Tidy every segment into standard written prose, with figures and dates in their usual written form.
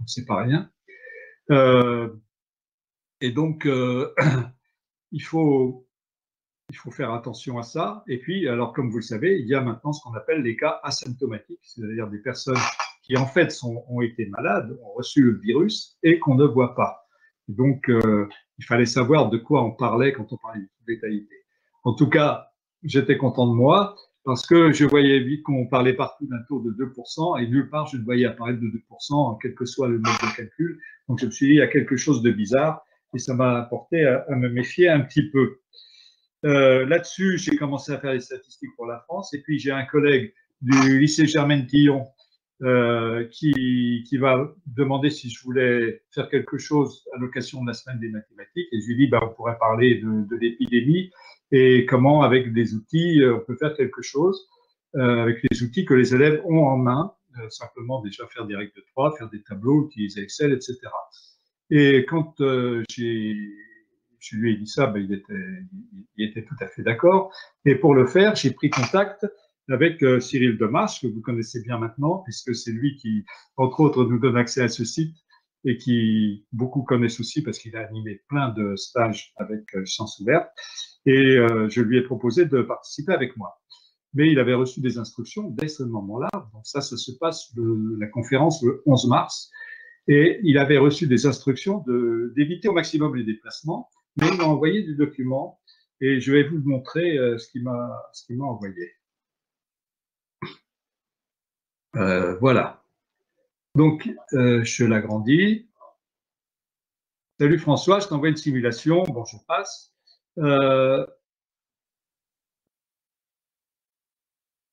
donc c'est pas rien. Et donc, il faut faire attention à ça. Et puis, alors, comme vous le savez, il y a maintenant ce qu'on appelle les cas asymptomatiques, c'est-à-dire des personnes qui, en fait, ont été malades, ont reçu le virus et qu'on ne voit pas. Et donc, il fallait savoir de quoi on parlait quand on parlait de létalité. En tout cas, j'étais content de moi parce que je voyais vite qu'on parlait partout d'un taux de 2% et nulle part je ne voyais apparaître de 2%, quel que soit le mode de calcul. Donc, je me suis dit, il y a quelque chose de bizarre et ça m'a apporté à me méfier un petit peu. Là-dessus, j'ai commencé à faire des statistiques pour la France. Et puis, j'ai un collègue du lycée Germaine-Tillon qui va demander si je voulais faire quelque chose à l'occasion de la semaine des mathématiques. Et je lui dis, bah, on pourrait parler de l'épidémie et comment, avec des outils, on peut faire quelque chose avec les outils que les élèves ont en main. Simplement, déjà faire des règles de 3, faire des tableaux, utiliser Excel, etc. Et quand je lui ai dit ça, ben, il était tout à fait d'accord. Et pour le faire, j'ai pris contact avec Cyril Demarche, que vous connaissez bien maintenant, puisque c'est lui qui, entre autres, nous donne accès à ce site et qui beaucoup connaissent aussi parce qu'il a animé plein de stages avec Sciences Ouvertes. Et je lui ai proposé de participer avec moi. Mais il avait reçu des instructions dès ce moment-là. Donc ça se passe la conférence le 11 mars. Et il avait reçu des instructions d'éviter au maximum les déplacements, mais il m'a envoyé des documents et je vais vous montrer ce qu'il m'a envoyé. Voilà. Donc, je l'agrandis. Salut François, je t'envoie une simulation. Bon, je passe.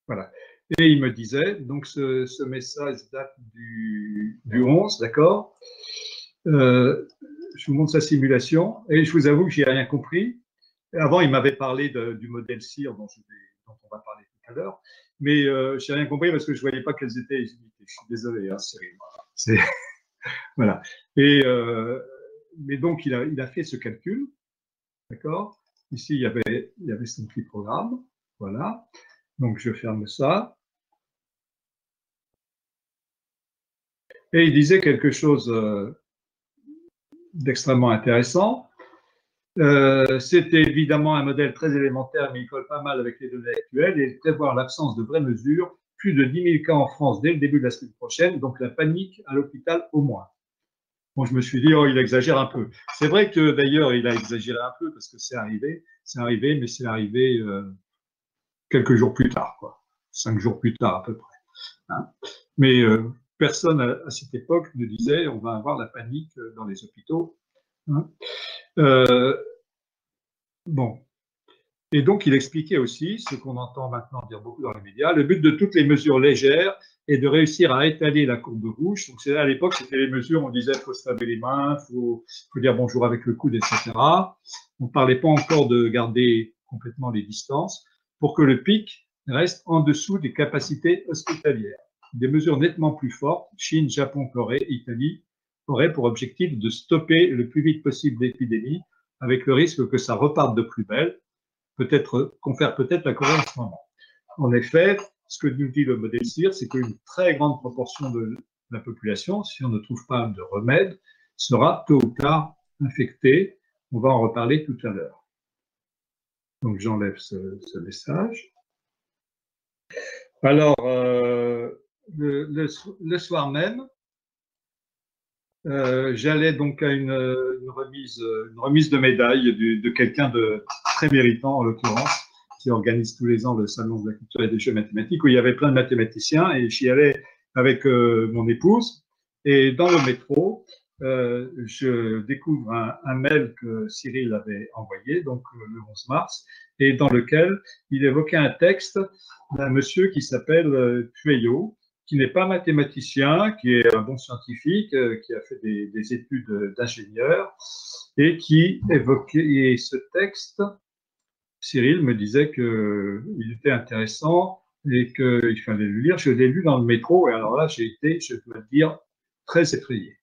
Voilà. Et il me disait, donc ce message date du 11, d'accord. Je vous montre sa simulation et je vous avoue que j'ai rien compris. Avant, il m'avait parlé du modèle CIR dont on va parler tout à l'heure, mais je n'ai rien compris parce que je ne voyais pas quelles étaient les unités. Je suis désolé, hein, Cyril. Voilà. Mais donc, il a fait ce calcul, d'accord. Ici, il y avait son petit programme, voilà. Donc, je ferme ça. Et il disait quelque chose d'extrêmement intéressant. C'était évidemment un modèle très élémentaire, mais il colle pas mal avec les données actuelles et prévoir l'absence de vraies mesures, plus de 10 000 cas en France dès le début de la semaine prochaine, donc la panique à l'hôpital au moins. Bon, je me suis dit, oh, il exagère un peu. C'est vrai que d'ailleurs, il a exagéré un peu parce que c'est arrivé, mais c'est arrivé quelques jours plus tard, quoi. 5 jours plus tard à peu près. Hein. Mais personne à cette époque ne disait, on va avoir la panique dans les hôpitaux. Hein. Bon. Et donc, il expliquait aussi, ce qu'on entend maintenant dire beaucoup dans les médias, le but de toutes les mesures légères est de réussir à étaler la courbe rouge. Donc, à l'époque, c'était les mesures, on disait, il faut se laver les mains, il faut dire bonjour avec le coude, etc. On ne parlait pas encore de garder complètement les distances pour que le pic reste en dessous des capacités hospitalières. Des mesures nettement plus fortes, Chine, Japon, Corée, Italie, auraient pour objectif de stopper le plus vite possible l'épidémie, avec le risque que ça reparte de plus belle, confère peut-être la Corée en ce moment. En effet, ce que nous dit le modèle CIR, c'est qu'une très grande proportion de la population, si on ne trouve pas de remède, sera tôt ou tard infectée. On va en reparler tout à l'heure. Donc j'enlève ce message. Alors, le soir même, j'allais donc à une remise de médaille de quelqu'un de très méritant, en l'occurrence, qui organise tous les ans le Salon de la culture et des jeux mathématiques, où il y avait plein de mathématiciens, et j'y allais avec mon épouse. Et dans le métro, je découvre un mail que Cyril avait envoyé, donc le 11 mars, et dans lequel il évoquait un texte d'un monsieur qui s'appelle Pueyo, qui n'est pas mathématicien, qui est un bon scientifique, qui a fait des études d'ingénieur, et qui évoquait ce texte. Cyril me disait qu'il était intéressant et qu'il fallait le lire. Je l'ai lu dans le métro et alors là, j'ai été, je dois le dire, très effrayé.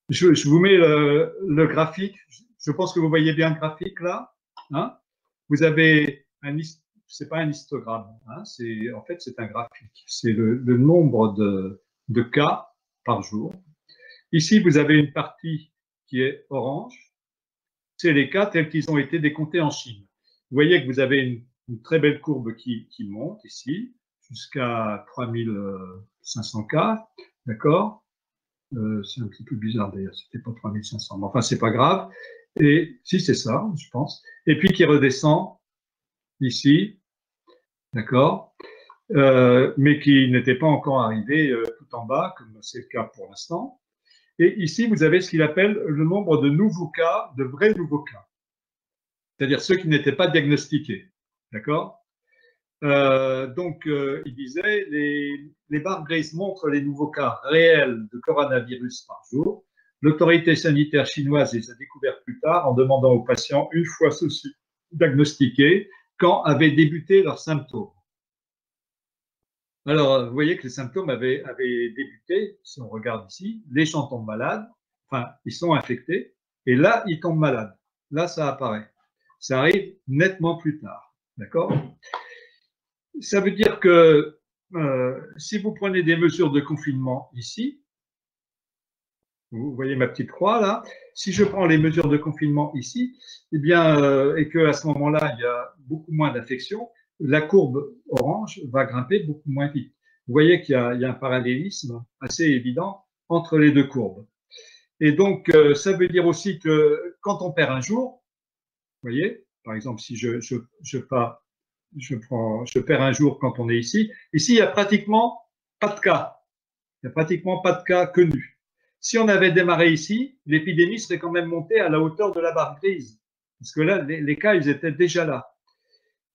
Je vous mets le graphique. Je pense que vous voyez bien le graphique là. Hein, vous avez c'est pas un histogramme. Hein, en fait, c'est un graphique. C'est le nombre de cas par jour. Ici, vous avez une partie qui est orange. C'est les cas tels qu'ils ont été décomptés en Chine. Vous voyez que vous avez une très belle courbe qui monte ici jusqu'à 3500 cas, d'accord. C'est un petit peu bizarre d'ailleurs, c'était pas 3500, mais enfin c'est pas grave. Et si c'est ça, je pense. Et puis qui redescend ici, d'accord, mais qui n'était pas encore arrivé tout en bas, comme c'est le cas pour l'instant. Et ici, vous avez ce qu'il appelle le nombre de nouveaux cas, de vrais nouveaux cas, c'est-à-dire ceux qui n'étaient pas diagnostiqués, d'accord. Il disait, les barres grises montrent les nouveaux cas réels de coronavirus par jour. L'autorité sanitaire chinoise les a découverts plus tard en demandant aux patients, une fois ceux-ci diagnostiqués, quand avaient débuté leurs symptômes. Alors, vous voyez que les symptômes avaient débuté, si on regarde ici, les gens tombent malades, enfin, ils sont infectés, et là, ils tombent malades. Là, ça apparaît. Ça arrive nettement plus tard, d'accord? Ça veut dire que si vous prenez des mesures de confinement ici, vous voyez ma petite croix là, si je prends les mesures de confinement ici, eh bien, et qu'à ce moment-là, il y a beaucoup moins d'infections, la courbe orange va grimper beaucoup moins vite. Vous voyez qu'il y a un parallélisme assez évident entre les deux courbes. Et donc, ça veut dire aussi que quand on perd un jour, vous voyez, par exemple, si je perds un jour quand on est ici. Ici, il n'y a pratiquement pas de cas. Il n'y a pratiquement pas de cas connus. Si on avait démarré ici, l'épidémie serait quand même montée à la hauteur de la barre grise. Parce que là, les cas, ils étaient déjà là.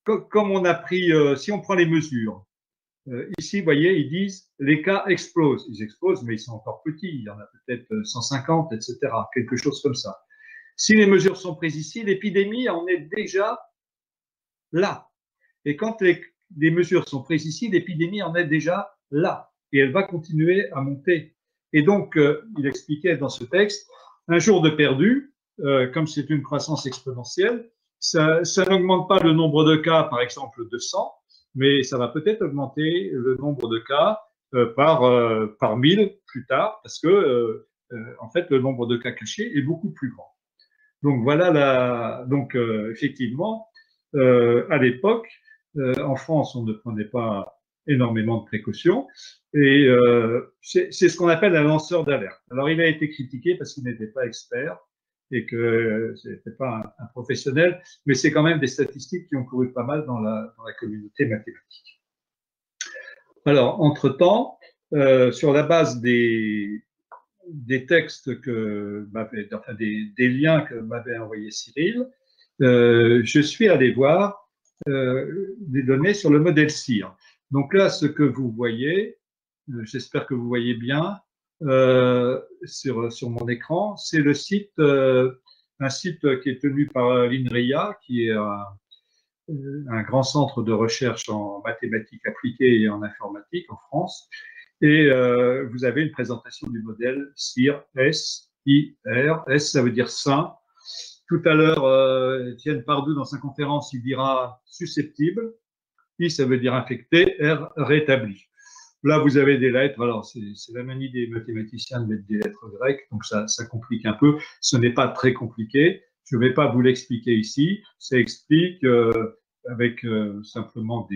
Comme on a pris, si on prend les mesures, ici, vous voyez, ils disent les cas explosent. Ils explosent, mais ils sont encore petits. Il y en a peut-être 150, etc. Quelque chose comme ça. Si les mesures sont prises ici, l'épidémie en est déjà là. Et quand les mesures sont prises ici, l'épidémie en est déjà là. Et elle va continuer à monter. Et donc, il expliquait dans ce texte, un jour de perdu, comme c'est une croissance exponentielle, ça n'augmente pas le nombre de cas, par exemple, de 100, mais ça va peut-être augmenter le nombre de cas par 1000 plus tard, parce que, en fait, le nombre de cas cachés est beaucoup plus grand. Donc, voilà effectivement, à l'époque, en France, on ne prenait pas énormément de précautions et c'est ce qu'on appelle un lanceur d'alerte. Alors, il a été critiqué parce qu'il n'était pas expert et que ce n'était pas un professionnel, mais c'est quand même des statistiques qui ont couru pas mal dans la communauté mathématique. Alors, entre-temps, sur la base des textes enfin des liens que m'avait envoyé Cyril, je suis allé voir des données sur le modèle CIR. Donc là, ce que vous voyez, j'espère que vous voyez bien sur mon écran, c'est le site, un site qui est tenu par l'INRIA, qui est un grand centre de recherche en mathématiques appliquées et en informatique en France. Et vous avez une présentation du modèle SIR, S-I-R. S, ça veut dire sain. Tout à l'heure, Étienne Pardou, dans sa conférence, il dira susceptible. I, ça veut dire infecté. R, rétabli. Là, vous avez des lettres. Alors, c'est la manie des mathématiciens de mettre des lettres grecques, donc ça complique un peu. Ce n'est pas très compliqué. Je ne vais pas vous l'expliquer ici. Ça explique avec simplement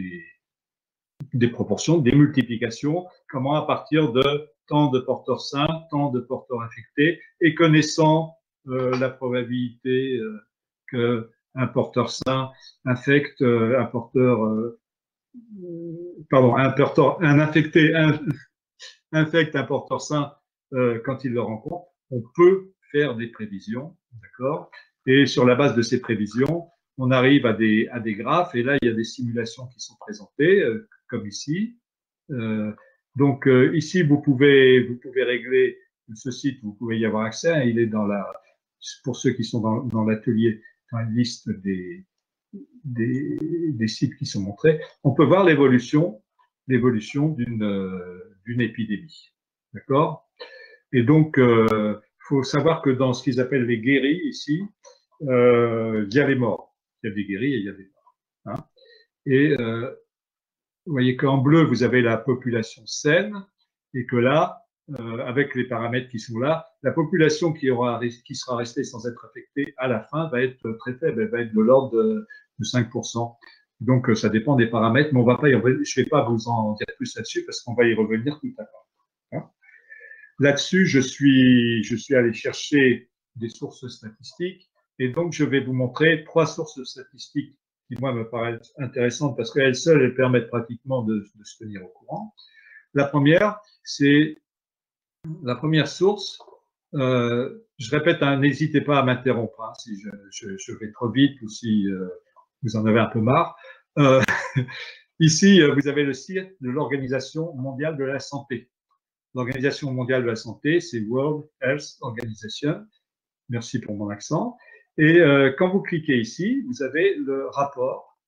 des proportions, des multiplications, comment à partir de tant de porteurs sains, tant de porteurs infectés, et connaissant la probabilité qu'un porteur sain infecte un porteur, un infecté infecte un porteur sain quand il le rencontre, on peut faire des prévisions, d'accord? Et sur la base de ces prévisions, on arrive à des graphes, et là, il y a des simulations qui sont présentées, comme ici. Ici, vous pouvez régler ce site, vous pouvez y avoir accès, hein, il est pour ceux qui sont dans l'atelier, dans une liste des sites qui sont montrés. On peut voir l'évolution d'une épidémie. D'accord? Et donc, faut savoir que dans ce qu'ils appellent les guéris ici, il y a les morts. Il y a des guéris et il y a des morts. Hein. Et vous voyez qu'en bleu, vous avez la population saine et que là, avec les paramètres qui sont là. La population qui sera restée sans être affectée à la fin va être très faible, elle va être de l'ordre de 5%. Donc, ça dépend des paramètres, mais je ne vais pas vous en dire plus là-dessus parce qu'on va y revenir tout à l'heure. Hein. Là-dessus, je suis allé chercher des sources statistiques et donc je vais vous montrer 3 sources statistiques qui, moi, me paraissent intéressantes parce qu'elles seules, elles permettent pratiquement de se tenir au courant. La première source, je répète, hein, n'hésitez pas à m'interrompre hein, si je vais trop vite ou si vous en avez un peu marre. Ici, vous avez le site de l'Organisation mondiale de la santé. L'Organisation mondiale de la santé, c'est World Health Organization. Merci pour mon accent. Et quand vous cliquez ici, vous avez le rapport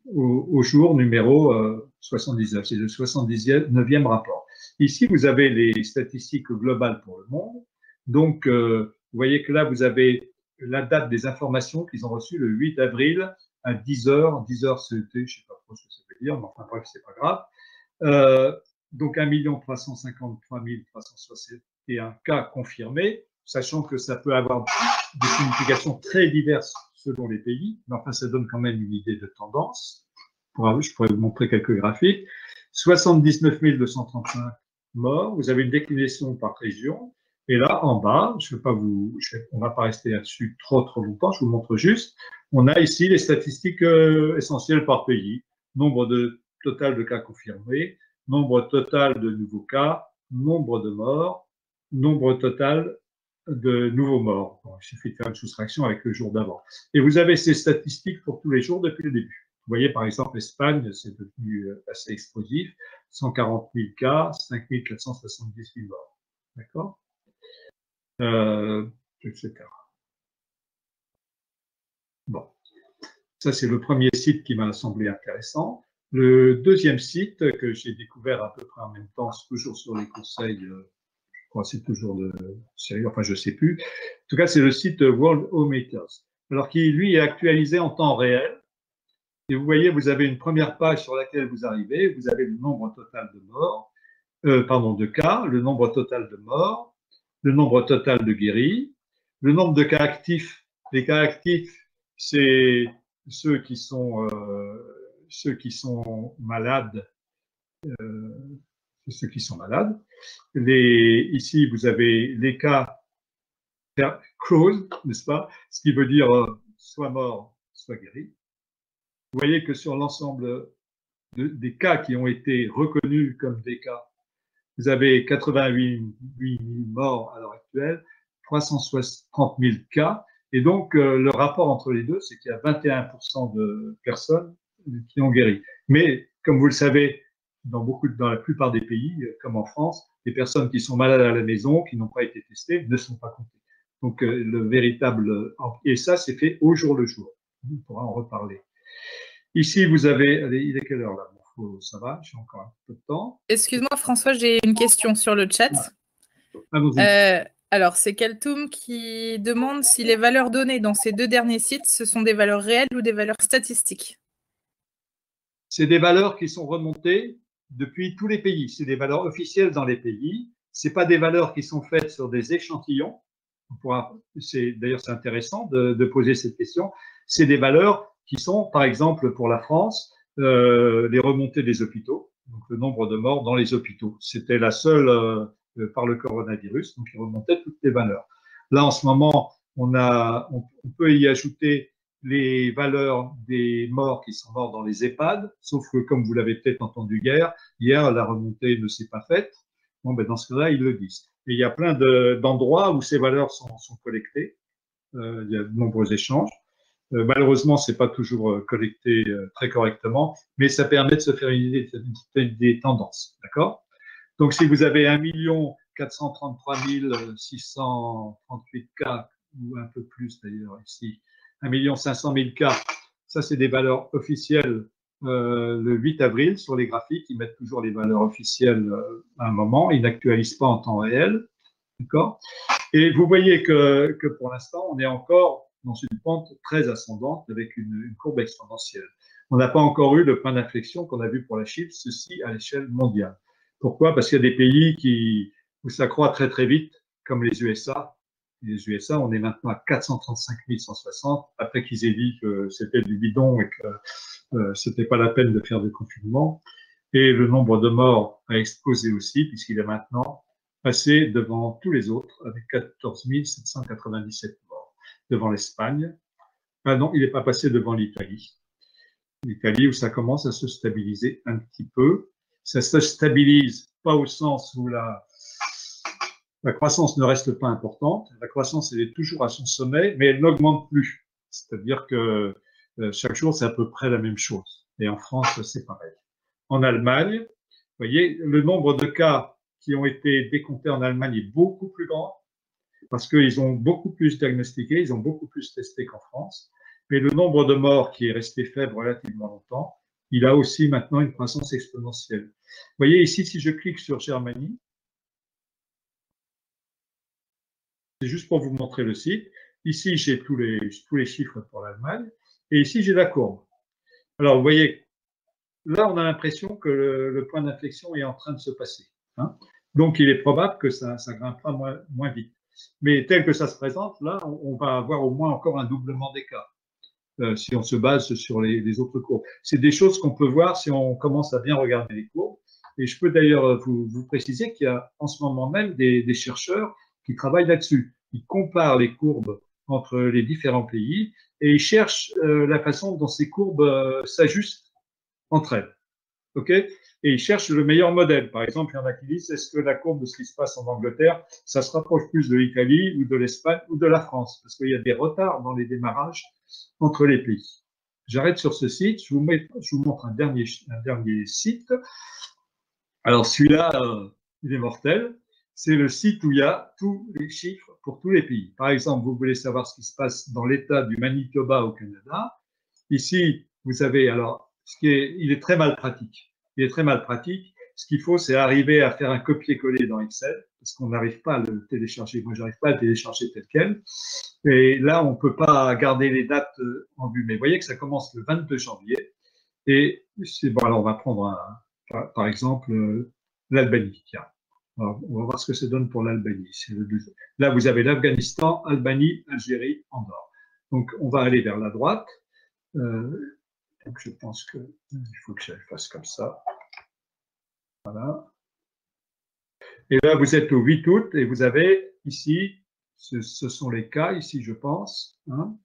au jour numéro 79. C'est le 79e rapport. Ici, vous avez les statistiques globales pour le monde. Donc, vous voyez que là, vous avez la date des informations qu'ils ont reçues le 8 avril à 10 heures. 10 heures, c'était, je ne sais pas trop ce que ça veut dire, mais enfin bref, c'est pas grave. Donc, 1 353 361 cas confirmés, sachant que ça peut avoir des significations très diverses selon les pays, mais enfin, ça donne quand même une idée de tendance. Je pourrais vous montrer quelques graphiques. 79 235 morts. Vous avez une déclinaison par région. Et là, en bas, on ne va pas rester là-dessus trop longtemps, je vous montre juste. On a ici les statistiques essentielles par pays. Nombre total de cas confirmés, nombre total de nouveaux cas, nombre de morts, nombre total de nouveaux morts. Bon, il suffit de faire une soustraction avec le jour d'avant. Et vous avez ces statistiques pour tous les jours depuis le début. Vous voyez, par exemple, l'Espagne, c'est devenu assez explosif. 140 000 cas, 5 478 morts. D'accord etc. Bon. Ça, c'est le premier site qui m'a semblé intéressant. Le deuxième site que j'ai découvert à peu près en même temps, c'est toujours sur les conseils, je crois que c'est toujours de sérieux, enfin je ne sais plus. En tout cas, c'est le site Worldometers, alors qui, lui, est actualisé en temps réel. Et vous voyez, vous avez une première page sur laquelle vous arrivez, vous avez le nombre total de morts, de cas, le nombre total de morts, le nombre total de guéris, le nombre de cas actifs. Les cas actifs, c'est ceux qui sont malades, ceux qui sont malades. Ici, vous avez les cas close, n'est-ce pas? Ce qui veut dire soit mort, soit guéri. Vous voyez que sur l'ensemble des cas qui ont été reconnus comme des cas, vous avez 88 000 morts à l'heure actuelle, 330 000 cas. Et donc, le rapport entre les deux, c'est qu'il y a 21% de personnes qui ont guéri. Mais, comme vous le savez, dans la plupart des pays, comme en France, les personnes qui sont malades à la maison, qui n'ont pas été testées, ne sont pas comptées. Donc, le véritable... Et ça, c'est fait au jour le jour. On pourra en reparler. Ici, vous avez... Il est quelle heure là? Ça va, j'ai encore un peu de temps. Excuse-moi, François, j'ai une question sur le chat. Alors, c'est Keltoum qui demande si les valeurs données dans ces 2 derniers sites, ce sont des valeurs réelles ou des valeurs statistiques. C'est des valeurs qui sont remontées depuis tous les pays. C'est des valeurs officielles dans les pays. Ce n'est pas des valeurs qui sont faites sur des échantillons. D'ailleurs, c'est intéressant de poser cette question. C'est des valeurs qui sont, par exemple, pour la France, les remontées des hôpitaux, donc le nombre de morts dans les hôpitaux. C'était la seule par le coronavirus, donc ils remontaient toutes les valeurs. Là, en ce moment, on peut y ajouter les valeurs des morts qui sont morts dans les EHPAD, sauf que, comme vous l'avez peut-être entendu hier, la remontée ne s'est pas faite. Bon, ben dans ce cas-là, ils le disent. Et il y a plein d'endroits où ces valeurs sont collectées. Il y a de nombreux échanges. Malheureusement, c'est pas toujours collecté très correctement, mais ça permet de se faire une idée des tendances. D'accord? Donc, si vous avez 1 433 638 cas, ou un peu plus d'ailleurs ici, 1 500 000 cas, ça c'est des valeurs officielles le 8 avril sur les graphiques. Ils mettent toujours les valeurs officielles à un moment, ils n'actualisent pas en temps réel. D'accord? Et vous voyez que pour l'instant, on est encore dans une pente très ascendante avec une courbe exponentielle. On n'a pas encore eu le point d'inflexion qu'on a vu pour la Chine, ceci à l'échelle mondiale. Pourquoi? Parce qu'il y a des pays où ça croît très très vite, comme les USA. Les USA, on est maintenant à 435 160, après qu'ils aient dit que c'était du bidon et que c'était pas la peine de faire de confinement. Et le nombre de morts a explosé aussi, puisqu'il est maintenant passé devant tous les autres, avec 14 797 morts, devant l'Espagne. Ah non, il n'est pas passé devant l'Italie. L'Italie, où ça commence à se stabiliser un petit peu. Ça se stabilise pas au sens où la croissance ne reste pas importante. La croissance, elle est toujours à son sommet, mais elle n'augmente plus. C'est-à-dire que chaque jour, c'est à peu près la même chose. Et en France, c'est pareil. En Allemagne, vous voyez, le nombre de cas qui ont été décomptés en Allemagne est beaucoup plus grand, parce qu'ils ont beaucoup plus diagnostiqué, ils ont beaucoup plus testé qu'en France. Mais le nombre de morts qui est resté faible relativement longtemps, il a aussi maintenant une croissance exponentielle. Vous voyez ici, si je clique sur Germanie, c'est juste pour vous montrer le site. Ici, j'ai tous les chiffres pour l'Allemagne. Et ici, j'ai la courbe. Alors, vous voyez, là, on a l'impression que le point d'inflexion est en train de se passer. Hein. Donc, il est probable que ça grimpera moins vite. Mais tel que ça se présente, là, on va avoir au moins encore un doublement des cas, si on se base sur les autres courbes. C'est des choses qu'on peut voir si on commence à bien regarder les courbes. Et je peux d'ailleurs vous préciser qu'il y a en ce moment même des chercheurs qui travaillent là-dessus. Ils comparent les courbes entre les différents pays et ils cherchent la façon dont ces courbes s'ajustent entre elles. Okay, et ils cherchent le meilleur modèle. Par exemple, il y en a qui disent, est-ce que la courbe de ce qui se passe en Angleterre, ça se rapproche plus de l'Italie ou de l'Espagne ou de la France? Parce qu'il y a des retards dans les démarrages entre les pays. J'arrête sur ce site, je vous montre un dernier site. Alors celui-là, il est mortel. C'est le site où il y a tous les chiffres pour tous les pays. Par exemple, vous voulez savoir ce qui se passe dans l'État du Manitoba au Canada. Ici, vous avez, alors, il est très mal pratique. Il est très mal pratique. Ce qu'il faut, c'est arriver à faire un copier-coller dans Excel, parce qu'on n'arrive pas à le télécharger. Moi, j'arrive pas à le télécharger tel quel. Et là, on peut pas garder les dates en vue. Mais vous voyez que ça commence le 22 janvier. Et c'est bon, alors on va prendre par exemple l'Albanie. Tiens, alors, on va voir ce que ça donne pour l'Albanie. Là, vous avez l'Afghanistan, Albanie, Algérie, Andorre. Donc, on va aller vers la droite. Donc, je pense qu'il faut que je fasse comme ça. Voilà. Et là, vous êtes au 8 août et vous avez ici, ce sont les cas, ici, je pense. Hein.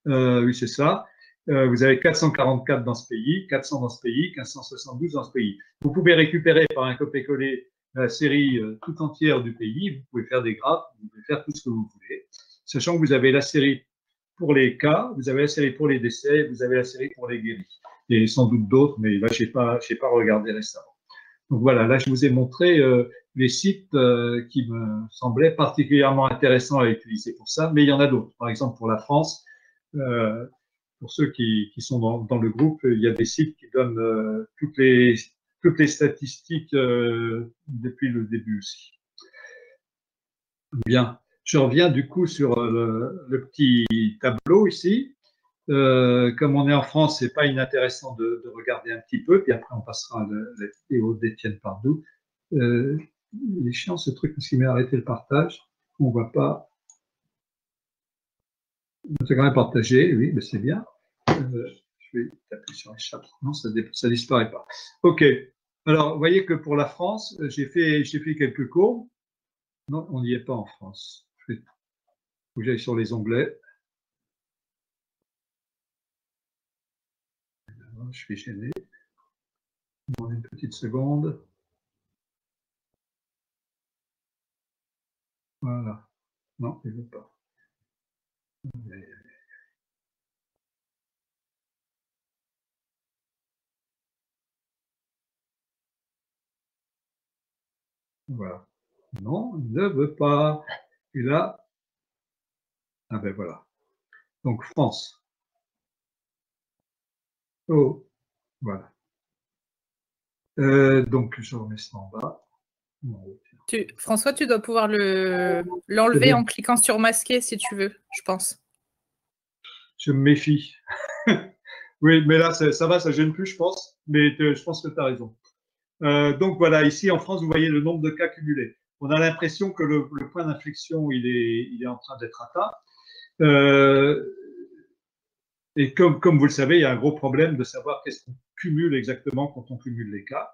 Oui, c'est ça. Vous avez 444 dans ce pays, 400 dans ce pays, 1572 dans ce pays. Vous pouvez récupérer par un copier-coller la série tout entière du pays. Vous pouvez faire des graphes, vous pouvez faire tout ce que vous voulez. Sachant que vous avez la série pour les cas, vous avez la série pour les décès, vous avez la série pour les guéris. Et sans doute d'autres, mais là, je n'ai pas regardé récemment. Donc voilà, là, je vous ai montré les sites qui me semblaient particulièrement intéressants à utiliser pour ça, mais il y en a d'autres. Par exemple, pour la France, pour ceux qui sont dans le groupe, il y a des sites qui donnent toutes les statistiques depuis le début aussi. Bien. Je reviens du coup sur le petit tableau ici. Comme on est en France, c'est pas inintéressant de regarder un petit peu, puis après on passera à la vidéo d'Étienne Pardoux. Il est chiant ce truc parce qu'il m'a arrêté le partage. On voit pas. C'est quand même partagé, oui, mais c'est bien. Je vais taper sur les chapitres. Non, ça disparaît pas. OK. Alors, vous voyez que pour la France, j'ai fait quelques courbes. Non, on n'y est pas en France. Il faut que j'aille sur les onglets. Je suis gêné. Une petite seconde. Voilà. Non, il ne veut pas. Voilà. Non, il ne veut pas. Et là, ah ben voilà. Donc France. Oh, voilà. Donc je remets ça en bas. François, tu dois pouvoir l'enlever en cliquant sur masquer si tu veux, je pense. Je me méfie. Oui, mais là, ça va, ça gêne plus, je pense. Mais je pense que tu as raison. Donc voilà, ici en France, vous voyez le nombre de cas cumulés. on a l'impression que le point d'inflexion, il est en train d'être atteint. Et comme vous le savez, il y a un gros problème de savoir qu'est-ce qu'on cumule exactement quand on cumule les cas.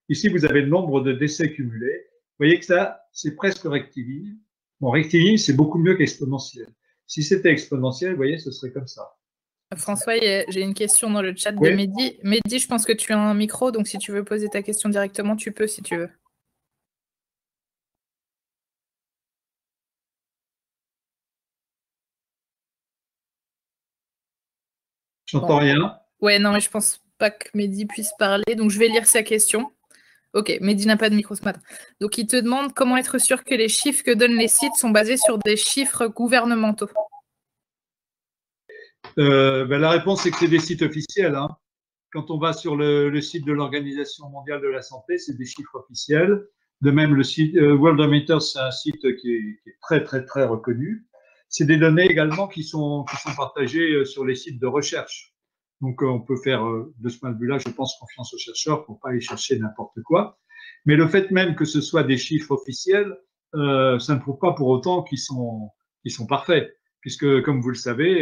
Ici, vous avez le nombre de décès cumulés. Vous voyez que ça, c'est presque rectiligne. Bon, rectiligne, c'est beaucoup mieux qu'exponentiel. Si c'était exponentiel, vous voyez, ce serait comme ça. François, j'ai une question dans le chat de Mehdi. Mehdi, je pense que tu as un micro, donc si tu veux poser ta question directement, tu peux si tu veux. J'entends rien. Ouais, non, mais je pense pas que Mehdi puisse parler, donc je vais lire sa question. Ok, Mehdi n'a pas de micro ce matin. Donc, il te demande comment être sûr que les chiffres que donnent les sites sont basés sur des chiffres gouvernementaux. La réponse, c'est que c'est des sites officiels. Hein. Quand on va sur le site de l'Organisation mondiale de la santé, c'est des chiffres officiels. De même, le site Worldometer, c'est un site qui est très, très, très reconnu. C'est des données également qui sont partagées sur les sites de recherche. Donc, on peut faire, de ce point de vue-là, je pense, confiance aux chercheurs pour pas aller chercher n'importe quoi. Mais le fait même que ce soit des chiffres officiels, ça ne prouve pas pour autant qu'ils sont parfaits. Puisque, comme vous le savez,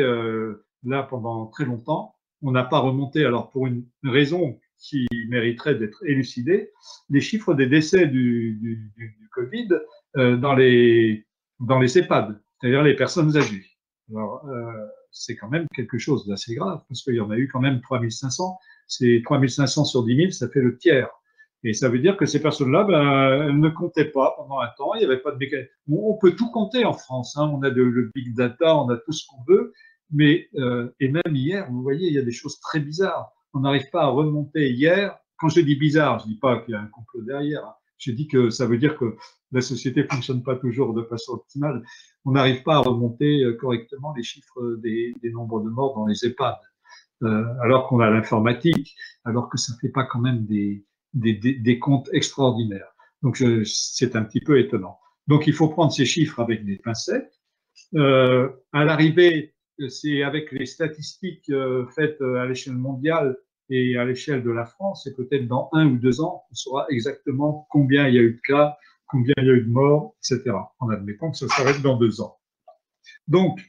là, pendant très longtemps, on n'a pas remonté, alors pour une raison qui mériterait d'être élucidée, les chiffres des décès du Covid dans les EHPAD, c'est-à-dire les personnes âgées. Alors, c'est quand même quelque chose d'assez grave, parce qu'il y en a eu quand même 3500. C'est 3500 sur 10 000, ça fait le tiers. Et ça veut dire que ces personnes-là, elles ne comptaient pas pendant un temps, il n'y avait pas de mécanisme. On peut tout compter en France, hein. On a le big data, on a tout ce qu'on veut, mais, et même hier, vous voyez, il y a des choses très bizarres. On n'arrive pas à remonter hier. Quand je dis bizarre, je ne dis pas qu'il y a un complot derrière. Hein. Je dis que ça veut dire que la société ne fonctionne pas toujours de façon optimale. On n'arrive pas à remonter correctement les chiffres des nombres de morts dans les EHPAD, alors qu'on a l'informatique, alors que ça ne fait pas quand même des comptes extraordinaires. Donc, c'est un petit peu étonnant. Donc, il faut prendre ces chiffres avec des pincettes. À l'arrivée, c'est avec les statistiques faites à l'échelle mondiale et à l'échelle de la France, et peut-être dans 1 ou 2 ans, on saura exactement combien il y a eu de cas, combien il y a eu de morts, etc. En admettant que ça s'arrête dans 2 ans. Donc,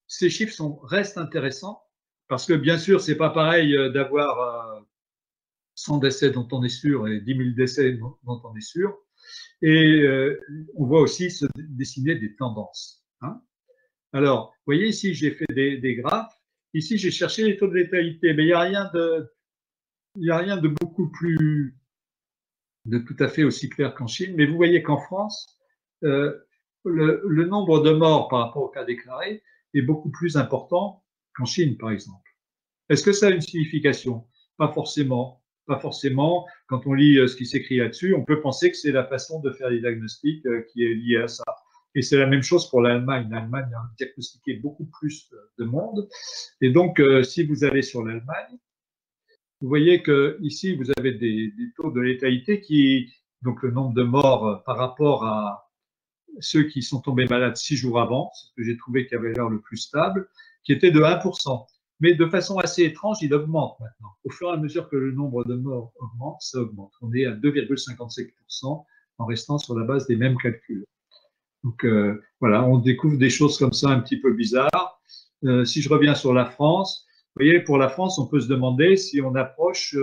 ces chiffres restent intéressants parce que, bien sûr, c'est pas pareil d'avoir 100 décès dont on est sûr et 10 000 décès dont on est sûr. Et on voit aussi se dessiner des tendances. Hein. Alors, vous voyez ici, j'ai fait des graphes. Ici, j'ai cherché les taux de létalité, mais il n'y a rien de beaucoup plus, de tout à fait aussi clair qu'en Chine. Mais vous voyez qu'en France, le nombre de morts par rapport au cas déclaré est beaucoup plus important qu'en Chine, par exemple. Est-ce que ça a une signification? Pas forcément. Pas forcément. Quand on lit ce qui s'écrit là-dessus, on peut penser que c'est la façon de faire les diagnostics qui est liée à ça. Et c'est la même chose pour l'Allemagne. L'Allemagne a diagnostiqué beaucoup plus de monde. Et donc, si vous allez sur l'Allemagne, vous voyez que ici vous avez des taux de létalité donc le nombre de morts par rapport à ceux qui sont tombés malades 6 jours avant, c'est ce que j'ai trouvé qui avait l'air le plus stable, qui était de 1%. Mais de façon assez étrange, il augmente maintenant. Au fur et à mesure que le nombre de morts augmente, ça augmente. On est à 2,57% en restant sur la base des mêmes calculs. Donc voilà, on découvre des choses comme ça un petit peu bizarres. Si je reviens sur la France, vous voyez, pour la France, on peut se demander si on approche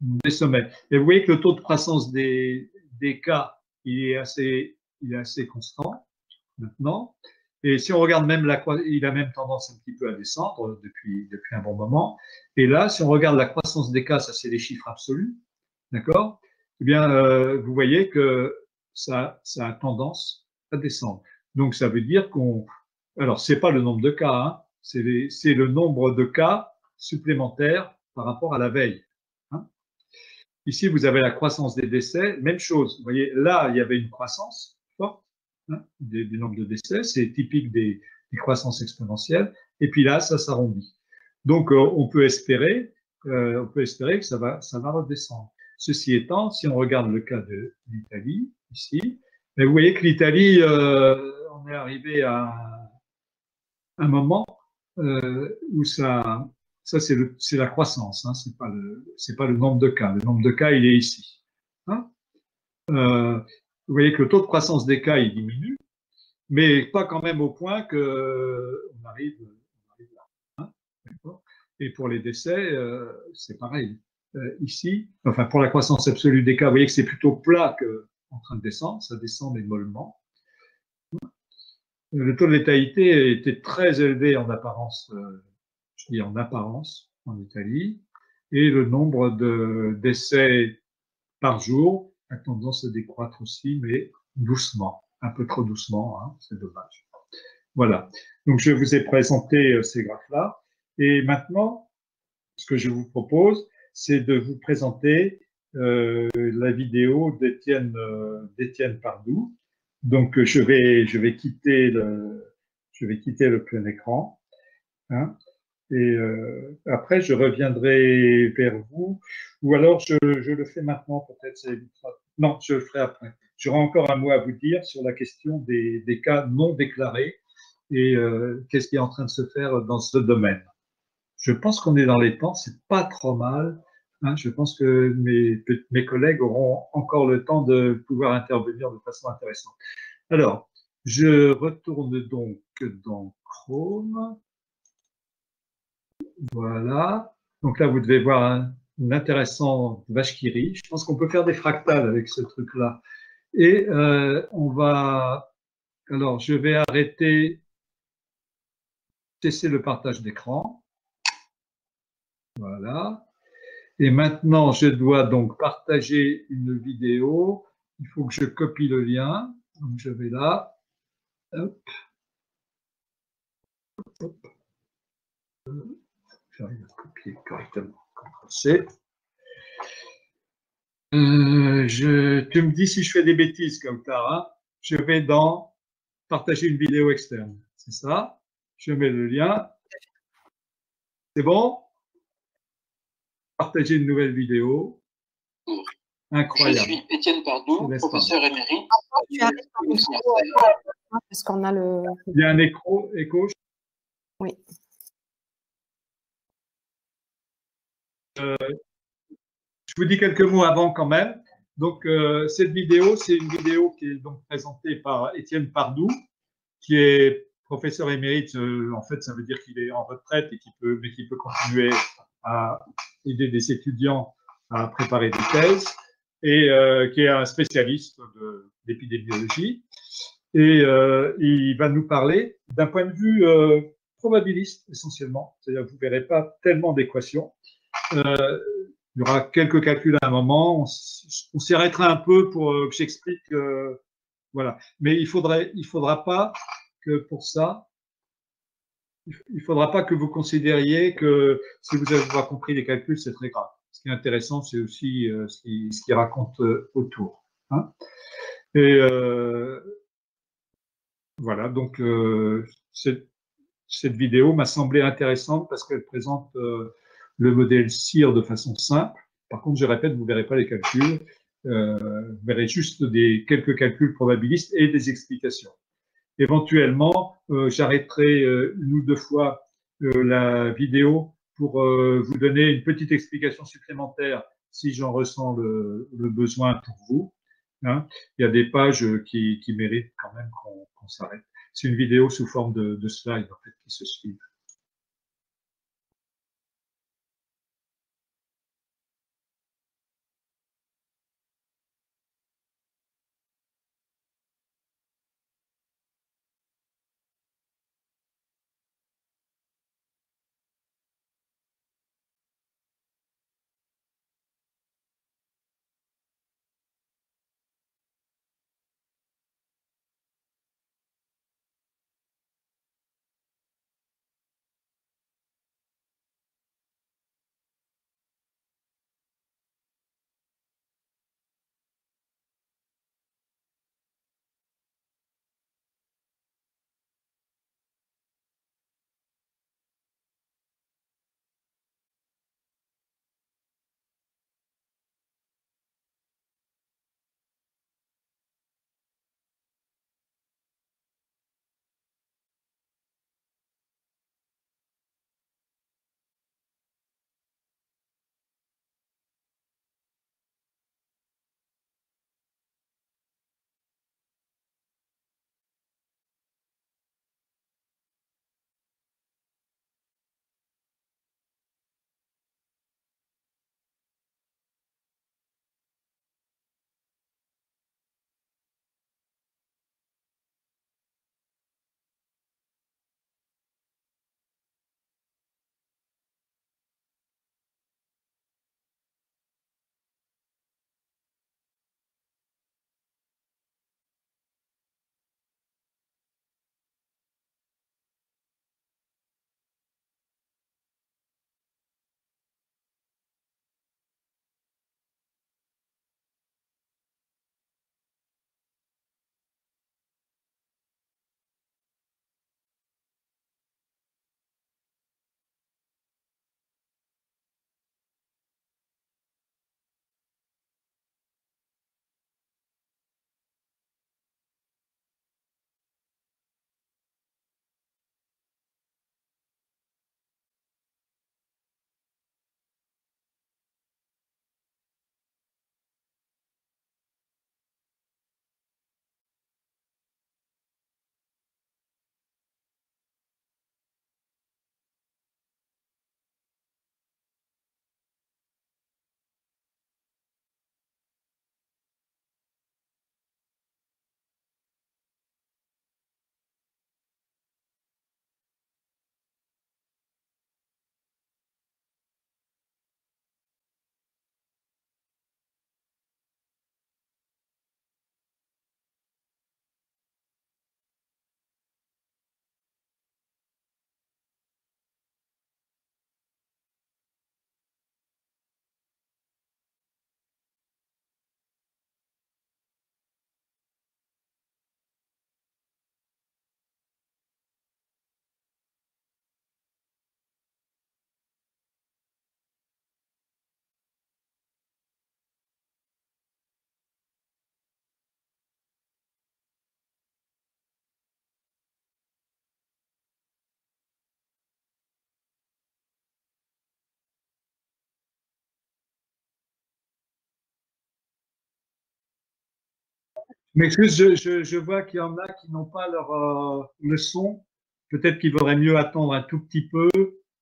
des sommets. Et vous voyez que le taux de croissance des cas, il est assez constant maintenant. Et si on regarde même il a même tendance un petit peu à descendre depuis un bon moment. Et là, si on regarde la croissance des cas, ça c'est les chiffres absolus, d'accord? Eh bien, vous voyez que ça a tendance à descendre. Donc, ça veut dire alors, c'est pas le nombre de cas, hein, c'est le nombre de cas supplémentaires par rapport à la veille. Hein. Ici, vous avez la croissance des décès, même chose. Vous voyez, là, il y avait une croissance forte hein, du nombre de décès, c'est typique des croissances exponentielles. Et puis là, ça s'arrondit. Donc, on peut espérer que ça va redescendre. Ceci étant, si on regarde le cas de l'Italie, ici, mais vous voyez que l'Italie, on est arrivé à un moment où ça c'est la croissance, hein, c'est pas le nombre de cas. Le nombre de cas, il est ici. Hein. vous voyez que le taux de croissance des cas, il diminue, mais pas quand même au point qu'on arrive là. Hein, et pour les décès, c'est pareil. Ici, enfin pour la croissance absolue des cas, vous voyez que c'est plutôt plat qu'en train de descendre, ça descend mais mollement. Le taux de létalité était très élevé en apparence, je dis en apparence, en Italie, et le nombre de décès par jour a tendance à décroître aussi, mais doucement, un peu trop doucement, hein, c'est dommage. Voilà. Donc, je vous ai présenté ces graphes-là. Et maintenant, ce que je vous propose, c'est de vous présenter la vidéo d'Étienne Pardou. Donc, je vais quitter le plein écran. Hein, et après, je reviendrai vers vous. Ou alors, je le fais maintenant, peut-être. Non, je le ferai après. J'aurai encore un mot à vous dire sur la question des cas non déclarés et qu'est-ce qui est en train de se faire dans ce domaine. Je pense qu'on est dans les temps, c'est pas trop mal. Hein, je pense que mes collègues auront encore le temps de pouvoir intervenir de façon intéressante. Alors, je retourne donc dans Chrome. Voilà. Donc là, vous devez voir un intéressant vache qui rit. Je pense qu'on peut faire des fractales avec ce truc-là. Et on va... Alors, je vais cesser le partage d'écran. Voilà. Et maintenant, je dois donc partager une vidéo. Il faut que je copie le lien. Donc, je vais là. Hop. Hop. J'arrive à copier correctement. CTRL-C. Tu me dis si je fais des bêtises, Kautar. Hein. Je vais dans partager une vidéo externe. C'est ça. Je mets le lien. C'est bon? Partager une nouvelle vidéo. Incroyable. Je suis Étienne Pardou, professeur émérite. Parce qu'on a le... Il y a un écho. Oui. Je vous dis quelques mots avant quand même. Donc, cette vidéo, c'est une vidéo qui est donc présentée par Étienne Pardou, qui est professeur émérite. En fait, ça veut dire qu'il est en retraite et qu'il peut continuer à aider des étudiants à préparer des thèses, et qui est un spécialiste d'épidémiologie. Et il va nous parler d'un point de vue probabiliste essentiellement, c'est-à-dire que vous ne verrez pas tellement d'équations. Il y aura quelques calculs à un moment, on s'y arrêtera un peu pour que j'explique, voilà. Mais il faudra pas que pour ça, il faudra pas que vous considériez que si vous n'avez pas compris les calculs, c'est très grave. Ce qui est intéressant, c'est aussi ce qu'il raconte autour. Hein. Et voilà, donc cette vidéo m'a semblé intéressante parce qu'elle présente le modèle CIR de façon simple. Par contre, je répète, vous ne verrez pas les calculs, vous verrez juste quelques calculs probabilistes et des explications. Éventuellement, j'arrêterai une ou deux fois la vidéo pour vous donner une petite explication supplémentaire si j'en ressens le besoin pour vous. Hein. Il y a des pages qui méritent quand même qu'on s'arrête. C'est une vidéo sous forme de slides en fait, qui se suivent. m'excuse, je vois qu'il y en a qui n'ont pas leur leçon. Peut-être qu'il vaudrait mieux attendre un tout petit peu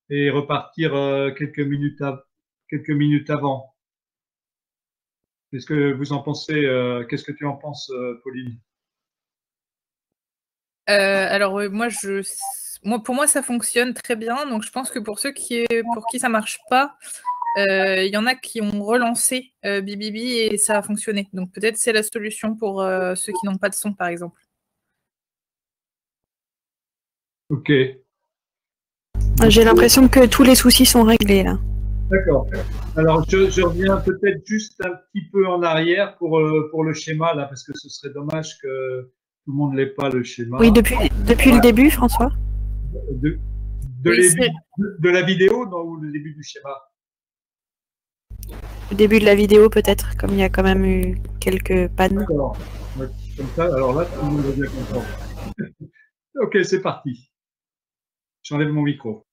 et repartir quelques minutes avant. Qu'est-ce que vous en pensez qu'est-ce que tu en penses, Pauline? Alors, pour moi, ça fonctionne très bien. Donc, je pense que pour pour qui ça marche pas, il y en a qui ont relancé Bibibi et ça a fonctionné. Donc, peut-être c'est la solution pour ceux qui n'ont pas de son, par exemple. Ok, J'ai l'impression que tous les soucis sont réglés là. d'accord. Alors, je reviens peut-être juste un petit peu en arrière pour le schéma, là, parce que ce serait dommage que tout le monde n'ait pas le schéma. Oui, depuis le début, François. De, Oui, de la vidéo, non, ou le début du schéma? Le début de la vidéo peut-être, comme il y a quand même eu quelques pannes. D'accord. Ouais, comme ça, alors là, tout le monde va bien comprendre. Ok, c'est parti. J'enlève mon micro.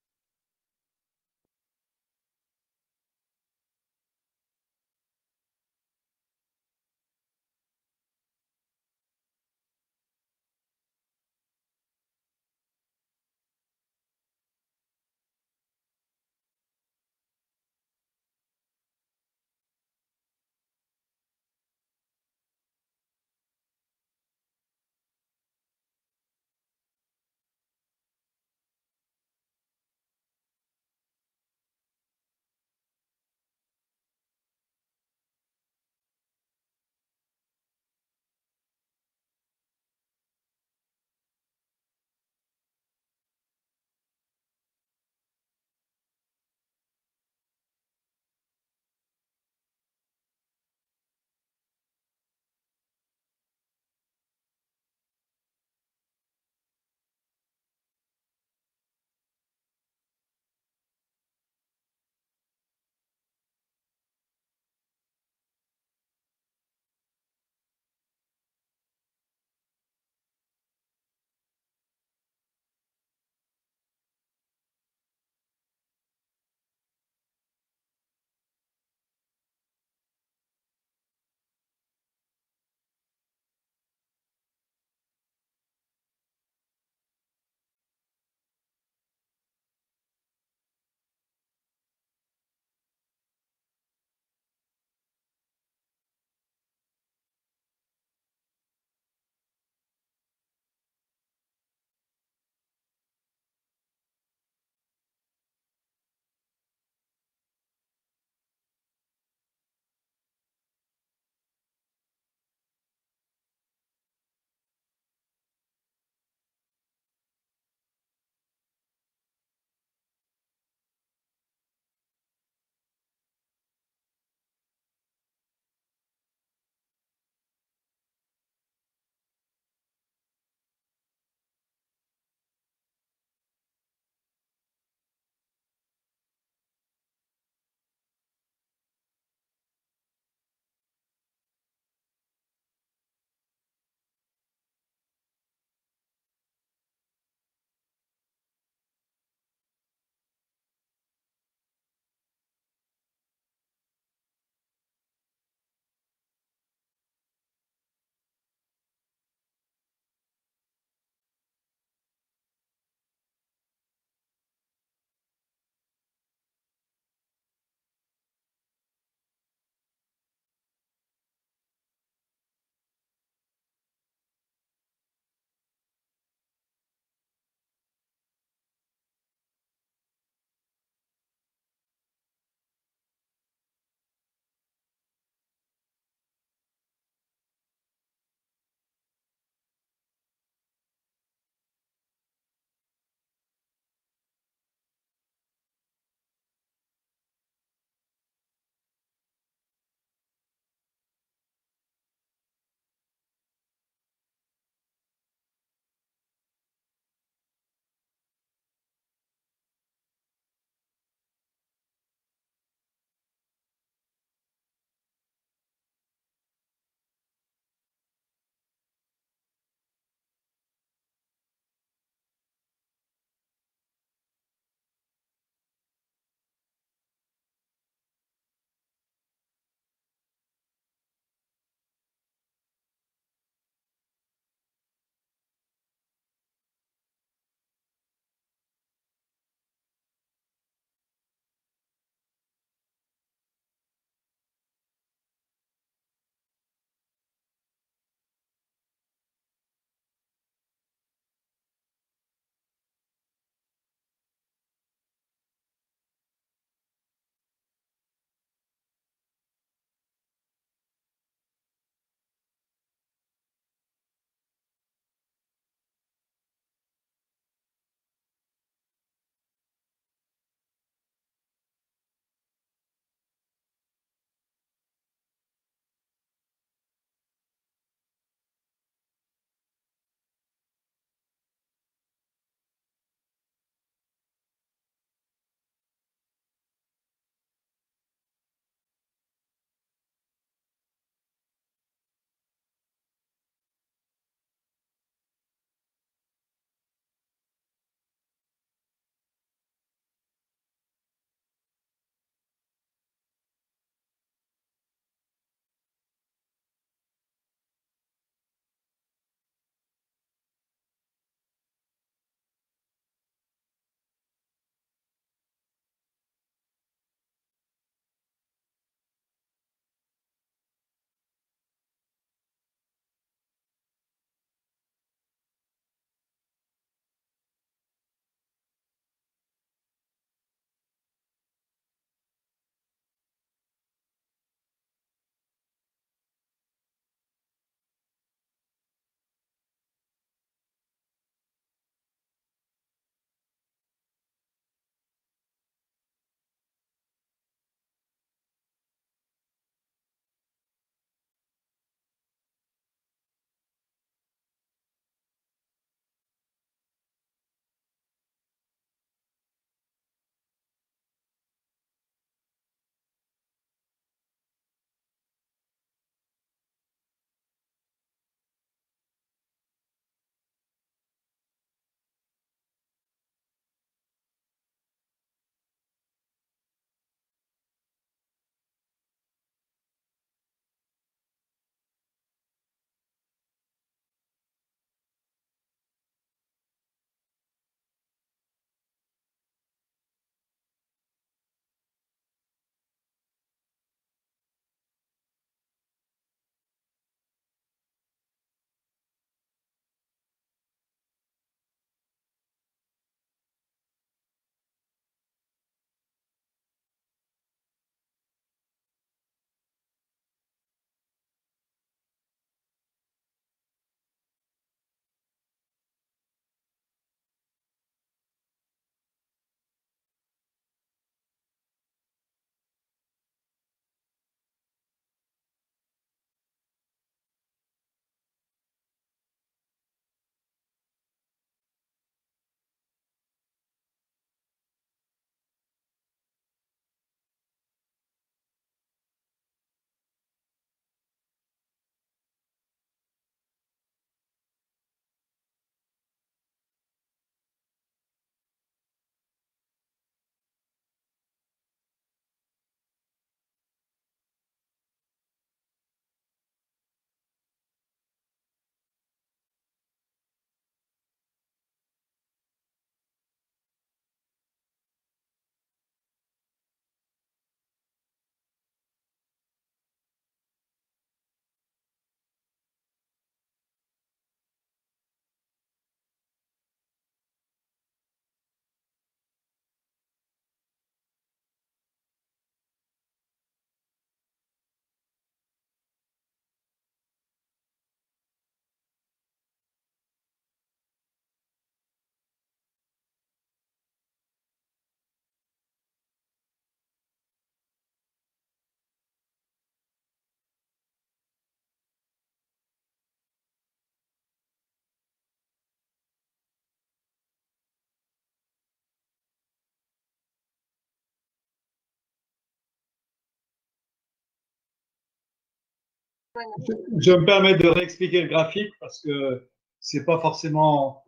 Je me permets de réexpliquer le graphique parce que c'est pas forcément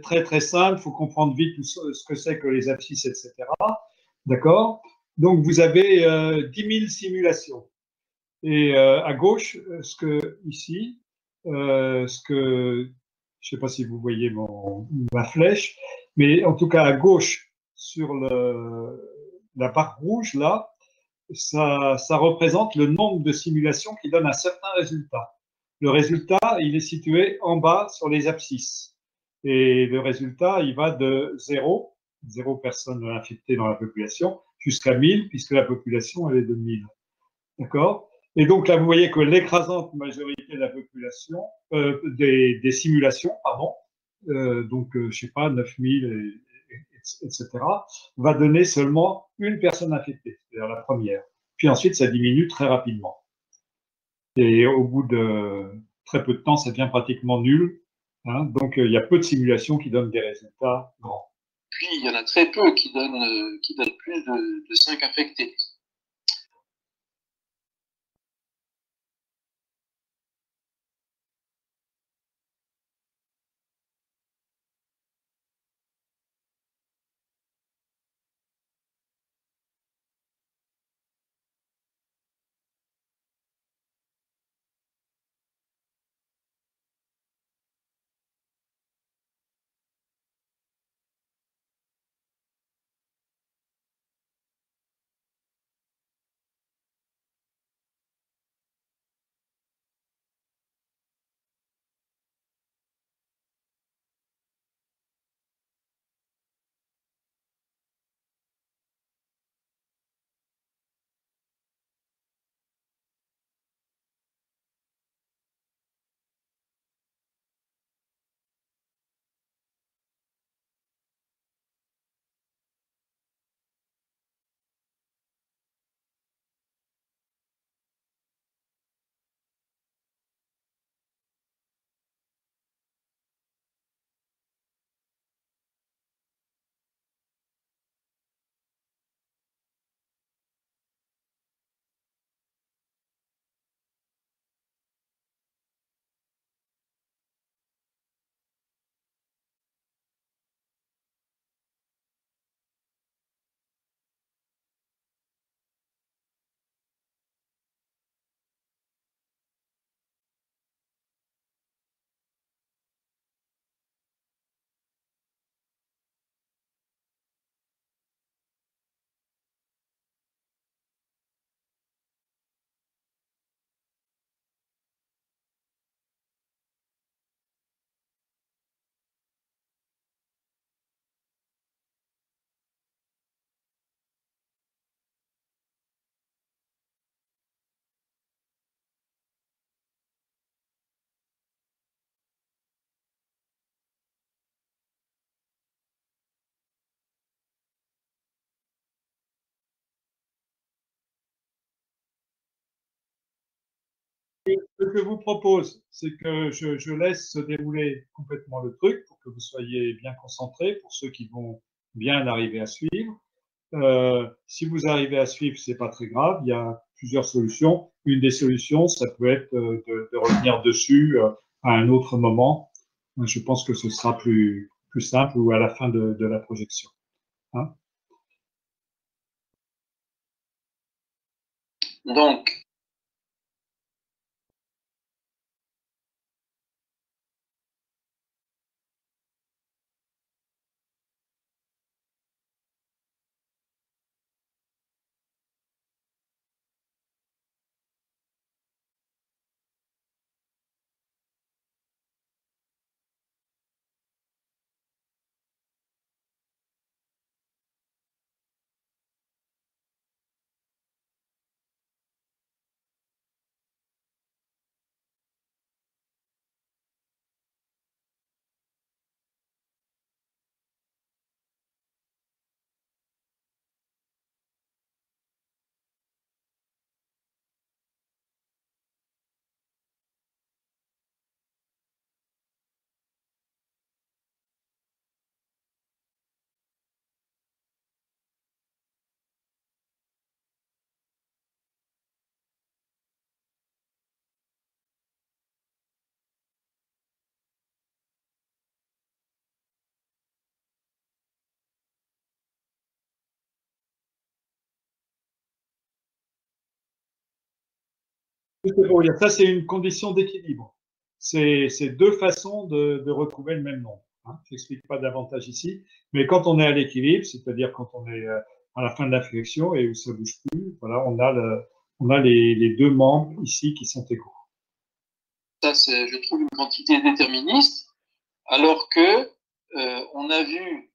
très très simple. Il faut comprendre vite ce que c'est que les abscisses, etc. D'accord? Donc vous avez 10 000 simulations. Et à gauche, ici, ce que je sais pas si vous voyez ma flèche, mais en tout cas à gauche sur la barre rouge là, ça représente le nombre de simulations qui donne un certain résultat. Le résultat, il est situé en bas sur les abscisses. Et le résultat, il va de 0 personnes infectées dans la population, jusqu'à 1000, puisque la population, elle est de 1000. D'accord? Et donc là, vous voyez que l'écrasante majorité de la population, des simulations, pardon, je sais pas, 9000, etc., va donner seulement une personne infectée, c'est-à-dire la première. Puis ensuite, ça diminue très rapidement. Et au bout de très peu de temps, ça devient pratiquement nul. Hein, donc, il y a peu de simulations qui donnent des résultats grands. Puis, il y en a très peu qui donnent plus de 5 infectés. Ce que je vous propose, c'est que je laisse se dérouler complètement le truc pour que vous soyez bien concentrés, pour ceux qui vont bien arriver à suivre. Si vous arrivez à suivre, c'est pas très grave. Il y a plusieurs solutions. Une des solutions, ça peut être de revenir dessus à un autre moment. Je pense que ce sera plus simple ou à la fin de la projection. Hein? Donc, pour dire. Ça, c'est une condition d'équilibre. C'est deux façons de retrouver le même nombre. Hein. Je n'explique pas davantage ici, mais quand on est à l'équilibre, c'est-à-dire quand on est à la fin de la flexion et où ça bouge plus, voilà, on a les deux membres ici qui sont égaux. Ça, c'est, je trouve, une quantité déterministe, alors que on a vu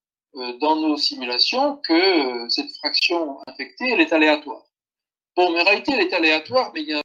dans nos simulations que cette fraction infectée, elle est aléatoire. Bon, mais en réalité, elle est aléatoire, mais il y a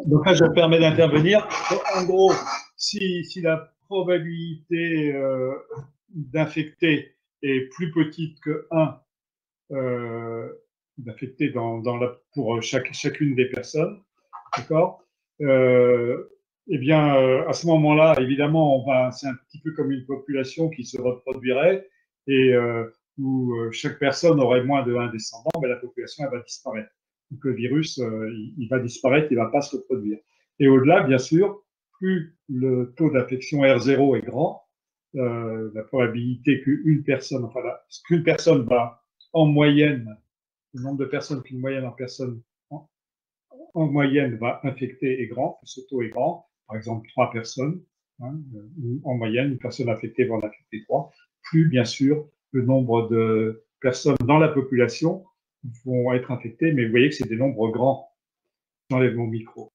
Donc là, je me permets d'intervenir. En gros, si la probabilité d'infecter est plus petite que 1 d'infecter pour chacune des personnes, d'accord eh bien, à ce moment-là, évidemment, c'est un petit peu comme une population qui se reproduirait et où chaque personne aurait moins de 1 descendant, mais la population, elle va disparaître. Donc le virus, il va disparaître, il ne va pas se reproduire. Et au-delà, bien sûr, plus le taux d'infection R0 est grand, la probabilité qu'une personne va en moyenne, le nombre de personnes qu'une moyenne en moyenne va infecter est grand, ce taux est grand, par exemple 3 personnes, hein, en moyenne, une personne infectée va en infecter 3, plus bien sûr le nombre de personnes dans la population vont être infectées, mais vous voyez que c'est des nombres grands. J'enlève mon micro.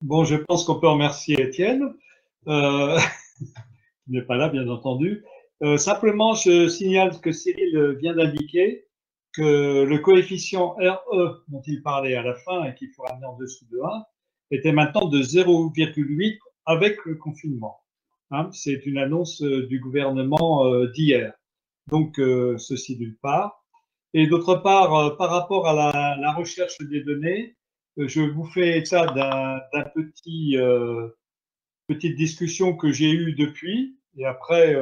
Bon, je pense qu'on peut remercier Étienne, qui n'est pas là, bien entendu. Simplement, je signale que Cyril vient d'indiquer que le coefficient RE dont il parlait à la fin et qu'il faut ramener en dessous de 1 était maintenant de 0,8 avec le confinement. Hein, c'est une annonce du gouvernement d'hier. Donc, ceci d'une part. Et d'autre part, par rapport à la recherche des données, je vous fais état d'un petite discussion que j'ai eue depuis, et après,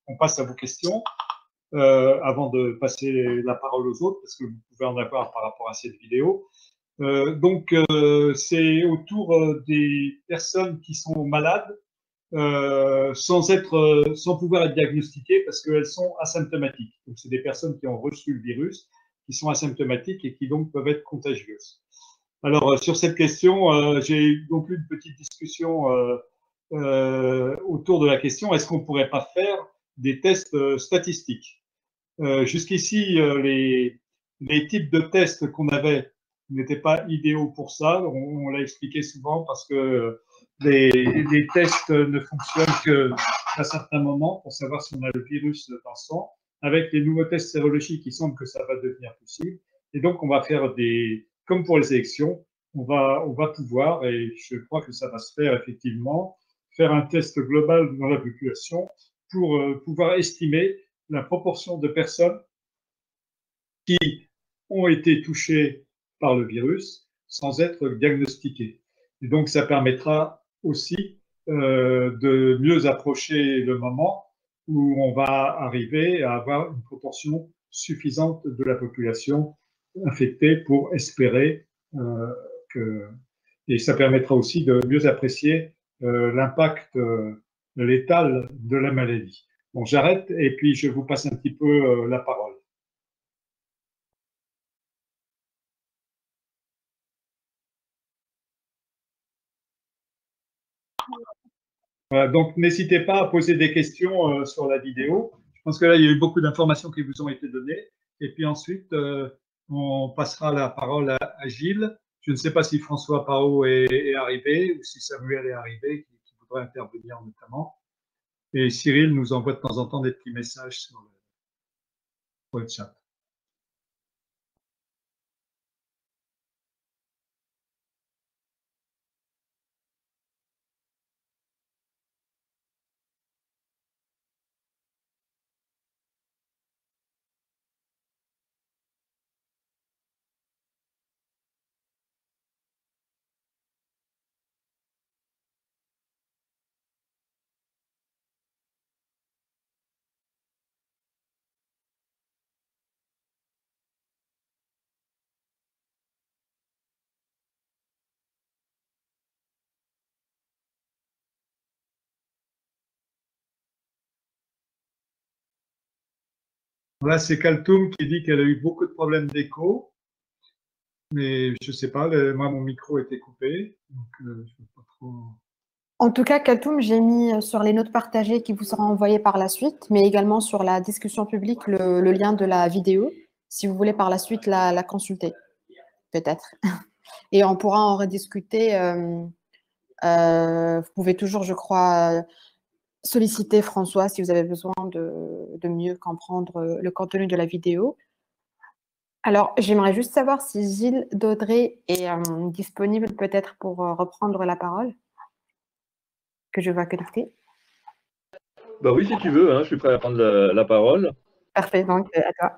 on passe à vos questions, avant de passer la parole aux autres, parce que vous pouvez en avoir par rapport à cette vidéo. Donc, c'est autour des personnes qui sont malades, sans pouvoir être diagnostiquées parce qu'elles sont asymptomatiques. Donc, c'est des personnes qui ont reçu le virus, qui sont asymptomatiques et qui donc peuvent être contagieuses. Alors, sur cette question, j'ai donc eu une petite discussion autour de la question, est-ce qu'on ne pourrait pas faire des tests statistiques? Jusqu'ici, les types de tests qu'on avait n'étaient pas idéaux pour ça. On l'a expliqué souvent parce que les tests ne fonctionnent qu'à certains moments pour savoir si on a le virus dans le sang. Avec les nouveaux tests sérologiques, il semble que ça va devenir possible. Et donc, on va faire comme pour les élections, on va pouvoir, et je crois que ça va se faire effectivement, faire un test global dans la population pour pouvoir estimer la proportion de personnes qui ont été touchées par le virus sans être diagnostiquées. Et donc, ça permettra aussi de mieux approcher le moment où on va arriver à avoir une proportion suffisante de la population infectée pour espérer que... Et ça permettra aussi de mieux apprécier l'impact létal de la maladie. Bon, j'arrête et puis je vous passe un petit peu la parole. Voilà, donc, n'hésitez pas à poser des questions sur la vidéo. Je pense que là, il y a eu beaucoup d'informations qui vous ont été données. Et puis ensuite, on passera la parole à Gilles. Je ne sais pas si François Pao est arrivé ou si Samuel est arrivé, qui voudrait intervenir notamment. Et Cyril nous envoie de temps en temps des petits messages sur le chat. Là, c'est Kaltoum qui dit qu'elle a eu beaucoup de problèmes d'écho, mais je ne sais pas, moi, mon micro était coupé, donc je ne sais pas trop... En tout cas, Kaltoum, j'ai mis sur les notes partagées qui vous seront envoyées par la suite, mais également sur la discussion publique le lien de la vidéo, si vous voulez par la suite la consulter, peut-être. Et on pourra en rediscuter. Vous pouvez toujours, je crois, solliciter François si vous avez besoin de mieux comprendre le contenu de la vidéo. Alors, j'aimerais juste savoir si Gilles Daudré est disponible peut-être pour reprendre la parole, que je vois connecter. Bah oui, si tu veux, hein, je suis prêt à prendre la parole. Parfait, donc à toi.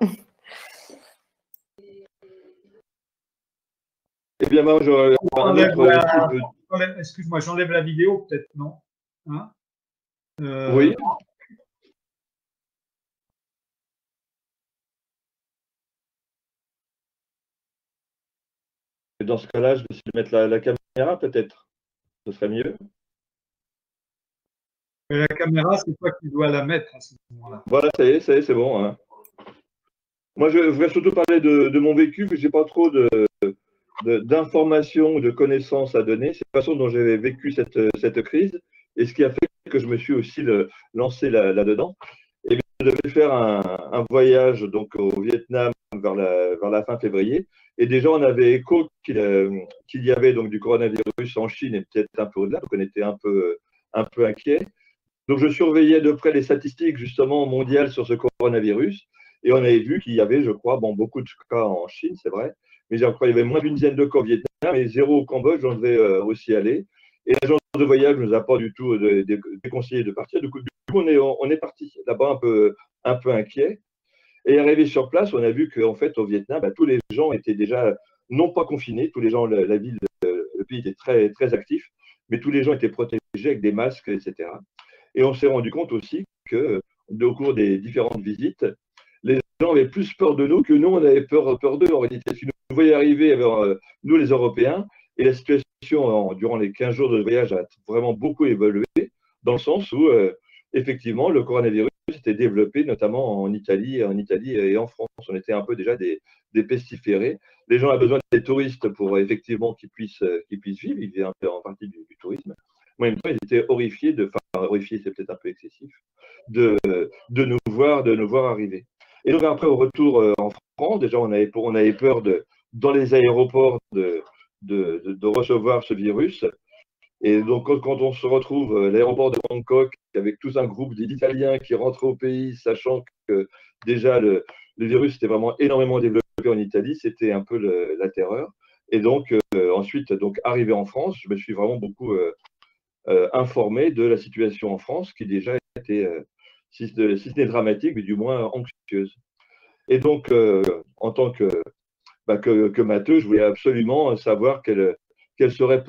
Eh bien, moi, j'aurais Excuse-moi, j'enlève la vidéo, peut-être, non, hein, oui. Dans ce cas-là, je vais essayer de mettre la caméra, peut-être. Ce serait mieux. Mais la caméra, c'est toi qui dois la mettre à ce moment-là. Voilà, ça y est, c'est bon. Hein. Moi, je voudrais surtout parler de mon vécu, que je n'ai pas trop d'informations ou de connaissances à donner. C'est la façon dont j'ai vécu cette crise et ce qui a fait que je me suis aussi lancé là-dedans. Eh devais faire un voyage donc, au Vietnam vers la fin février. Et déjà, on avait écho qu'il y avait donc, du coronavirus en Chine et peut-être un peu au-delà. Donc, on était un peu inquiets. Donc, je surveillais de près les statistiques justement mondiales sur ce coronavirus. Et on avait vu qu'il y avait, je crois, bon, beaucoup de cas en Chine, c'est vrai. Mais je crois qu'il y avait moins d'une dizaine de cas au Vietnam et 0 au Cambodge. On devait aussi aller. Et l'agence de voyage ne nous a pas du tout déconseillé de partir. Du coup, on est parti là-bas un peu inquiet. Et arrivé sur place, on a vu qu'en fait, au Vietnam, tous les gens étaient déjà non pas confinés. Tous les gens, la ville, le pays était très, très actif, mais tous les gens étaient protégés avec des masques, etc. Et on s'est rendu compte aussi que, au cours des différentes visites, les gens avaient plus peur de nous que nous, on avait peur d'eux. En réalité, si nous voyaient arriver, nous les Européens, et la situation durant les 15 jours de voyage a vraiment beaucoup évolué, dans le sens où, effectivement, le coronavirus s'était développé, notamment en Italie et en France. On était un peu déjà des pestiférés. Les gens ont besoin des touristes pour effectivement qu'ils puissent vivre. Ils vivaient un peu en partie du tourisme. En même temps, ils étaient horrifiés, horrifiés, c'est peut-être un peu excessif, de nous voir arriver. Et donc après, au retour en France, déjà, on avait peur dans les aéroports de recevoir ce virus. Et donc, quand on se retrouve à l'aéroport de Bangkok avec tout un groupe d'Italiens qui rentrent au pays, sachant que déjà le virus était vraiment énormément développé en Italie, c'était un peu la terreur. Et donc, ensuite, arrivé en France, je me suis vraiment beaucoup informé de la situation en France, qui déjà était, si ce n'est dramatique, mais du moins anxieuse. Et donc, en tant que matheux, je voulais absolument savoir quelle serait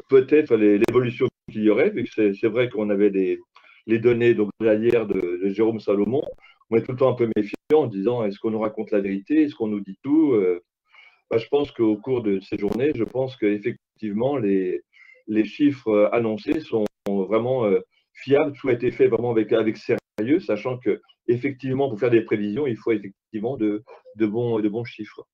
peut-être l'évolution qu'il y aurait, vu que c'est vrai qu'on avait les données journalières de Jérôme Salomon. On est tout le temps un peu méfiant en disant est-ce qu'on nous raconte la vérité, est-ce qu'on nous dit tout. Je pense qu'au cours de ces journées, je pense qu'effectivement, les chiffres annoncés sont vraiment fiables. Tout a été fait vraiment avec sérieux, sachant que effectivement, pour faire des prévisions, il faut effectivement de bons chiffres.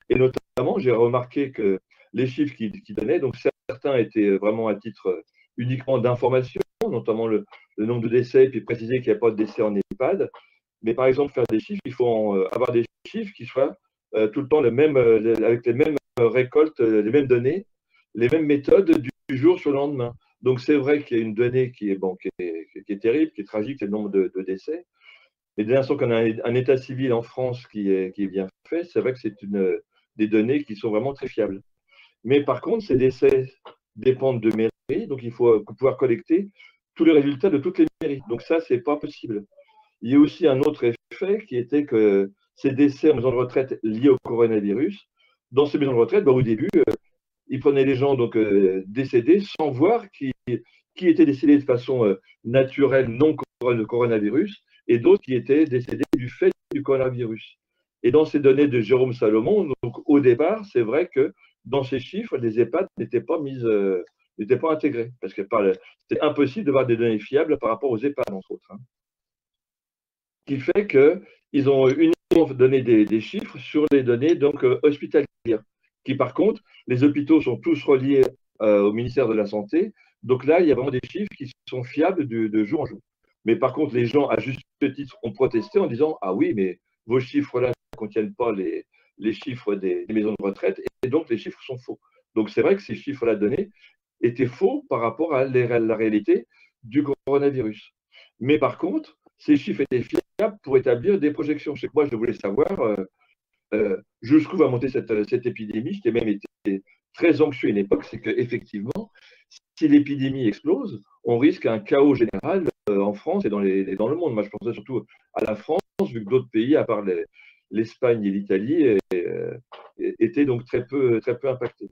Et notamment, j'ai remarqué que les chiffres qui donnaient, donc certains étaient vraiment à titre uniquement d'information, notamment le nombre de décès, puis préciser qu'il n'y a pas de décès en EHPAD. Mais par exemple, faire des chiffres, il faut avoir des chiffres qui soient tout le temps avec les mêmes récoltes, les mêmes données, les mêmes méthodes du jour sur le lendemain. Donc c'est vrai qu'il y a une donnée qui est terrible, qui est tragique, c'est le nombre de décès. Et dès l'instant qu'on a un état civil en France qui est bien fait, c'est vrai que c'est des données qui sont vraiment très fiables. Mais par contre, ces décès dépendent de mairies, donc il faut pouvoir collecter tous les résultats de toutes les mairies. Donc ça, c'est pas possible. Il y a aussi un autre effet qui était que ces décès en maison de retraite liés au coronavirus, dans ces maisons de retraite, au début, ils prenaient les gens décédés sans voir qui était décédé de façon naturelle, non coronavirus, et d'autres qui étaient décédés du fait du coronavirus. Et dans ces données de Jérôme Salomon, donc au départ, c'est vrai que dans ces chiffres, les EHPAD n'étaient pas intégrés, parce que c'est impossible d'avoir des données fiables par rapport aux EHPAD, entre autres. Ce qui fait qu'ils ont uniquement donné des chiffres sur les données hospitalières, qui par contre, les hôpitaux sont tous reliés au ministère de la Santé, donc là, il y a vraiment des chiffres qui sont fiables de jour en jour. Mais par contre, les gens, à juste titre, ont protesté en disant « Ah oui, mais vos chiffres-là ne contiennent pas les chiffres des maisons de retraite, et donc les chiffres sont faux. » Donc c'est vrai que ces chiffres-là donnés étaient faux par rapport à la réalité du coronavirus. Mais par contre, ces chiffres étaient fiables pour établir des projections. C'est que moi, je voulais savoir jusqu'où va monter cette épidémie. J'étais même été très anxieux à une époque, c'est qu'effectivement, si l'épidémie explose, on risque un chaos général en France et dans le monde. Moi, je pensais surtout à la France, vu que d'autres pays, à part l'Espagne et l'Italie, étaient donc très peu impactés.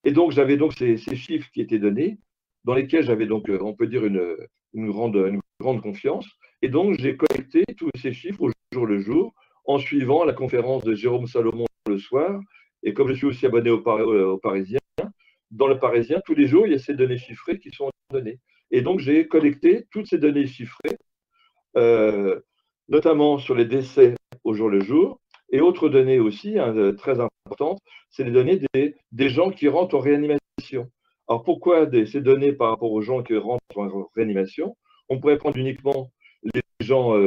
Et donc, j'avais donc ces chiffres qui étaient donnés, dans lesquels j'avais donc, on peut dire, une grande confiance. Et donc, j'ai collecté tous ces chiffres au jour le jour, en suivant la conférence de Jérôme Salomon le soir. Et comme je suis aussi abonné au Parisien, dans le Parisien, tous les jours, il y a ces données chiffrées qui sont données. Et donc, j'ai collecté toutes ces données chiffrées, notamment sur les décès au jour le jour, et autres données aussi, très importantes, c'est les données des gens qui rentrent en réanimation. Alors, pourquoi ces données par rapport aux gens qui rentrent en réanimation? On pourrait prendre uniquement les gens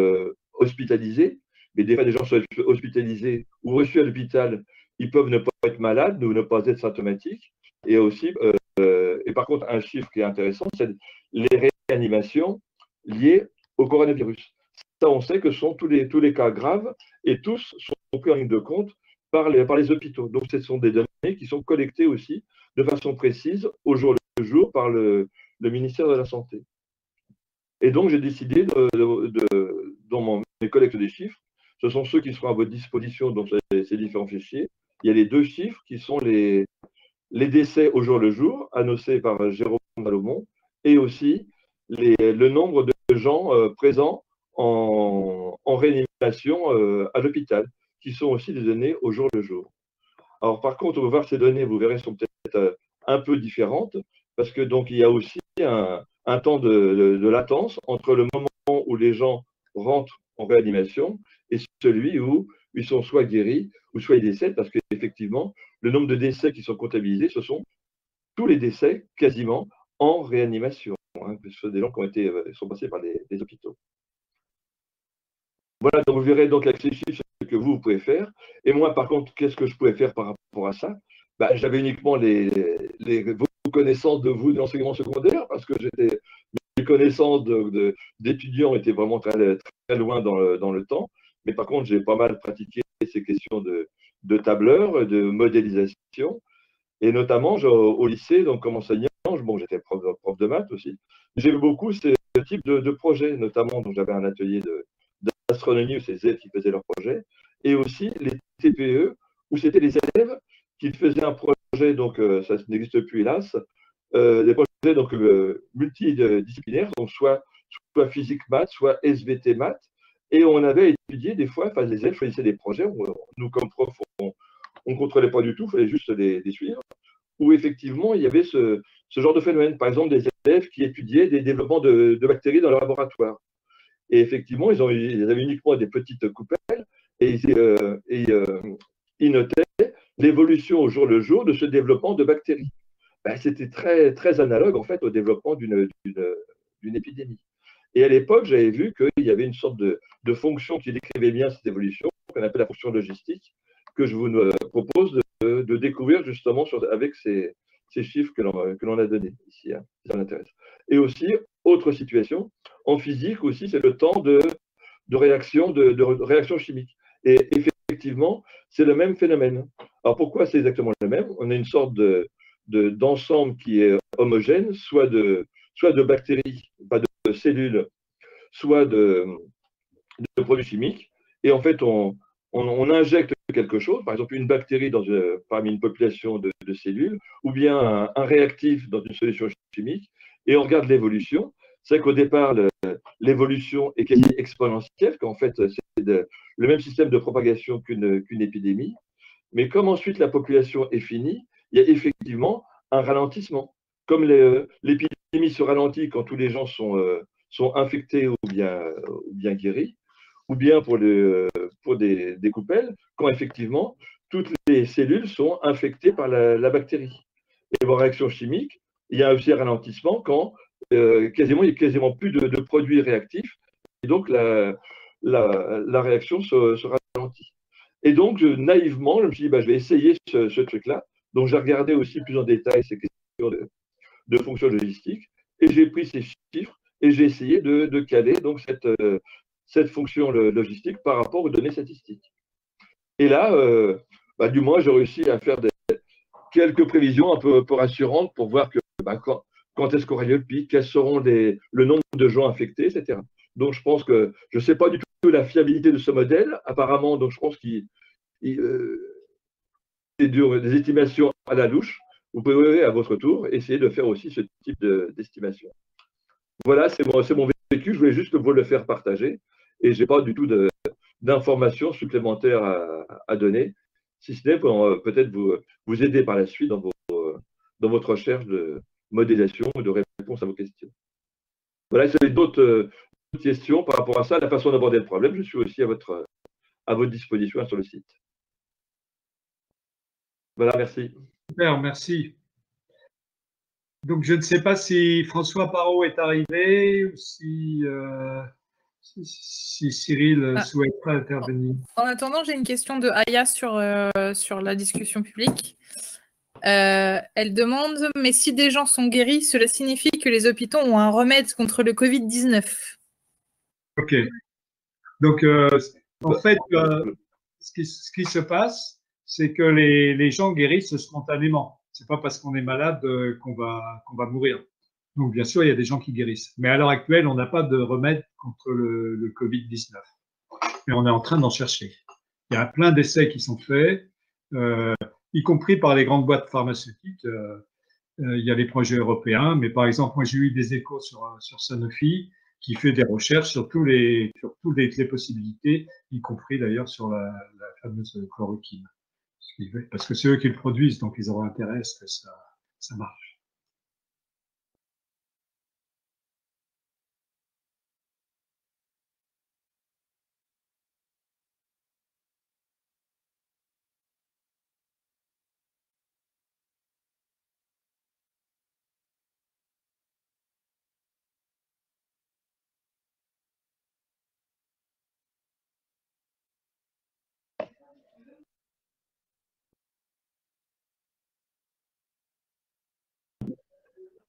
hospitalisés, mais des fois des gens sont hospitalisés ou reçus à l'hôpital, ils peuvent ne pas être malades ou ne pas être symptomatiques. Et aussi, et par contre, un chiffre qui est intéressant, c'est les réanimations liées au coronavirus. Ça, on sait que ce sont tous les cas graves et tous sont pris en ligne de compte par les hôpitaux. Donc, ce sont des données qui sont collectées aussi de façon précise au jour le jour par le ministère de la Santé. Et donc, j'ai décidé, dans mes collectes des chiffres, ce sont ceux qui seront à votre disposition dans ces différents fichiers. Il y a les 2 chiffres qui sont les décès au jour le jour, annoncés par Jérôme Salomon, et aussi le nombre de gens présents en réanimation à l'hôpital, qui sont aussi des données au jour le jour. Alors, par contre, on va voir ces données, vous verrez, sont peut-être un peu différentes, parce que donc il y a aussi un temps de latence entre le moment où les gens rentrent en réanimation et celui où ils sont soit guéris ou soit ils décèdent, parce qu'effectivement, le nombre de décès qui sont comptabilisés, ce sont tous les décès quasiment en réanimation, hein, ce sont des gens qui sont passés par des hôpitaux. Voilà, donc vous verrez donc avec ces chiffres ce que vous pouvez faire. Et moi, par contre, qu'est-ce que je pouvais faire par rapport à ça? J'avais uniquement vos connaissances de vous de l'enseignement secondaire, parce que mes connaissances d'étudiants étaient vraiment très, très loin dans le temps. Mais par contre, j'ai pas mal pratiqué ces questions de tableur, de modélisation. Et notamment, au lycée, donc comme enseignant, j'étais prof de maths aussi. J'ai eu beaucoup ce type de projets, notamment, donc j'avais un atelier d'astronomie où c'est les élèves qui faisaient leurs projets, et aussi les TPE, où c'était les élèves qui faisaient un projet, donc ça n'existe plus hélas, des projets donc multidisciplinaires, donc soit physique maths, soit SVT maths, et on avait étudié des fois, enfin les élèves choisissaient des projets, nous comme profs, on ne contrôlait pas du tout, il fallait juste les suivre, où effectivement il y avait ce genre de phénomène, par exemple des élèves qui étudiaient des développements de bactéries dans leur laboratoire. Et effectivement, ils avaient uniquement des petites coupelles et ils notaient l'évolution au jour le jour de ce développement de bactéries. C'était très, très analogue en fait au développement d'une épidémie. Et à l'époque, j'avais vu qu'il y avait une sorte de fonction qui décrivait bien cette évolution, qu'on appelle la fonction logistique, que je vous propose de découvrir justement avec ces chiffres que l'on a donnés ici, hein, si ça m'intéresse. Et aussi, autre situation, en physique aussi, c'est le temps de réaction, de réaction chimique. Et effectivement, c'est le même phénomène. Alors pourquoi c'est exactement le même? On a une sorte d'ensemble qui est homogène, soit de bactéries, pas de cellules, soit de produits chimiques. Et en fait, on injecte quelque chose, par exemple une bactérie parmi une population de cellules, ou bien un réactif dans une solution chimique, et on regarde l'évolution. C'est qu'au départ, l'évolution est quasi exponentielle, qu'en fait, c'est le même système de propagation qu'une épidémie. Mais comme ensuite la population est finie, il y a effectivement un ralentissement. Comme l'épidémie se ralentit quand tous les gens sont infectés ou bien guéris, ou bien pour des coupelles, quand effectivement toutes les cellules sont infectées par la bactérie. Et en réaction chimique, il y a aussi un ralentissement quand il n'y a quasiment plus de produits réactifs, et donc la réaction se ralentit. Et donc, naïvement, je me suis dit, je vais essayer ce truc-là. Donc, j'ai regardé aussi plus en détail ces questions de fonctions logistiques, et j'ai pris ces chiffres et j'ai essayé de caler donc cette fonction logistique par rapport aux données statistiques. Et là, du moins, j'ai réussi à faire quelques prévisions un peu rassurantes pour voir que quand est-ce qu'aura lieu le pic, quels seront le nombre de gens infectés, etc. Donc, je pense que je ne sais pas du tout la fiabilité de ce modèle, apparemment, donc je pense qu'il c'est des estimations à la louche. Vous pouvez, à votre tour, essayer de faire aussi ce type d'estimation. Voilà, c'est mon vécu, je voulais juste vous le faire partager, et je n'ai pas du tout d'informations supplémentaires à donner, si ce n'est pour peut-être vous aider par la suite dans votre recherche de modélisation ou de réponse à vos questions. Voilà, si vous avez d'autres questions par rapport à ça, la façon d'aborder le problème, je suis aussi à votre disposition sur le site. Voilà, merci. Super, merci. Donc, je ne sais pas si François Parot est arrivé ou si si Cyril souhaiterait intervenir. En attendant, j'ai une question de Aya sur la discussion publique. Elle demande, mais si des gens sont guéris, cela signifie que les hôpitaux ont un remède contre le Covid-19. Ok. Donc, en fait, ce qui se passe, c'est que les gens guérissent spontanément. C'est pas parce qu'on est malade qu'on va mourir. Donc, bien sûr, il y a des gens qui guérissent. Mais à l'heure actuelle, on n'a pas de remède contre le Covid-19. Mais on est en train d'en chercher. Il y a plein d'essais qui sont faits, y compris par les grandes boîtes pharmaceutiques. Il y a les projets européens, mais par exemple, moi, j'ai eu des échos sur Sanofi, qui fait des recherches sur toutes les possibilités, y compris d'ailleurs sur la fameuse chloroquine. Parce que c'est eux qui le produisent, donc ils auront intérêt à ce que ça marche.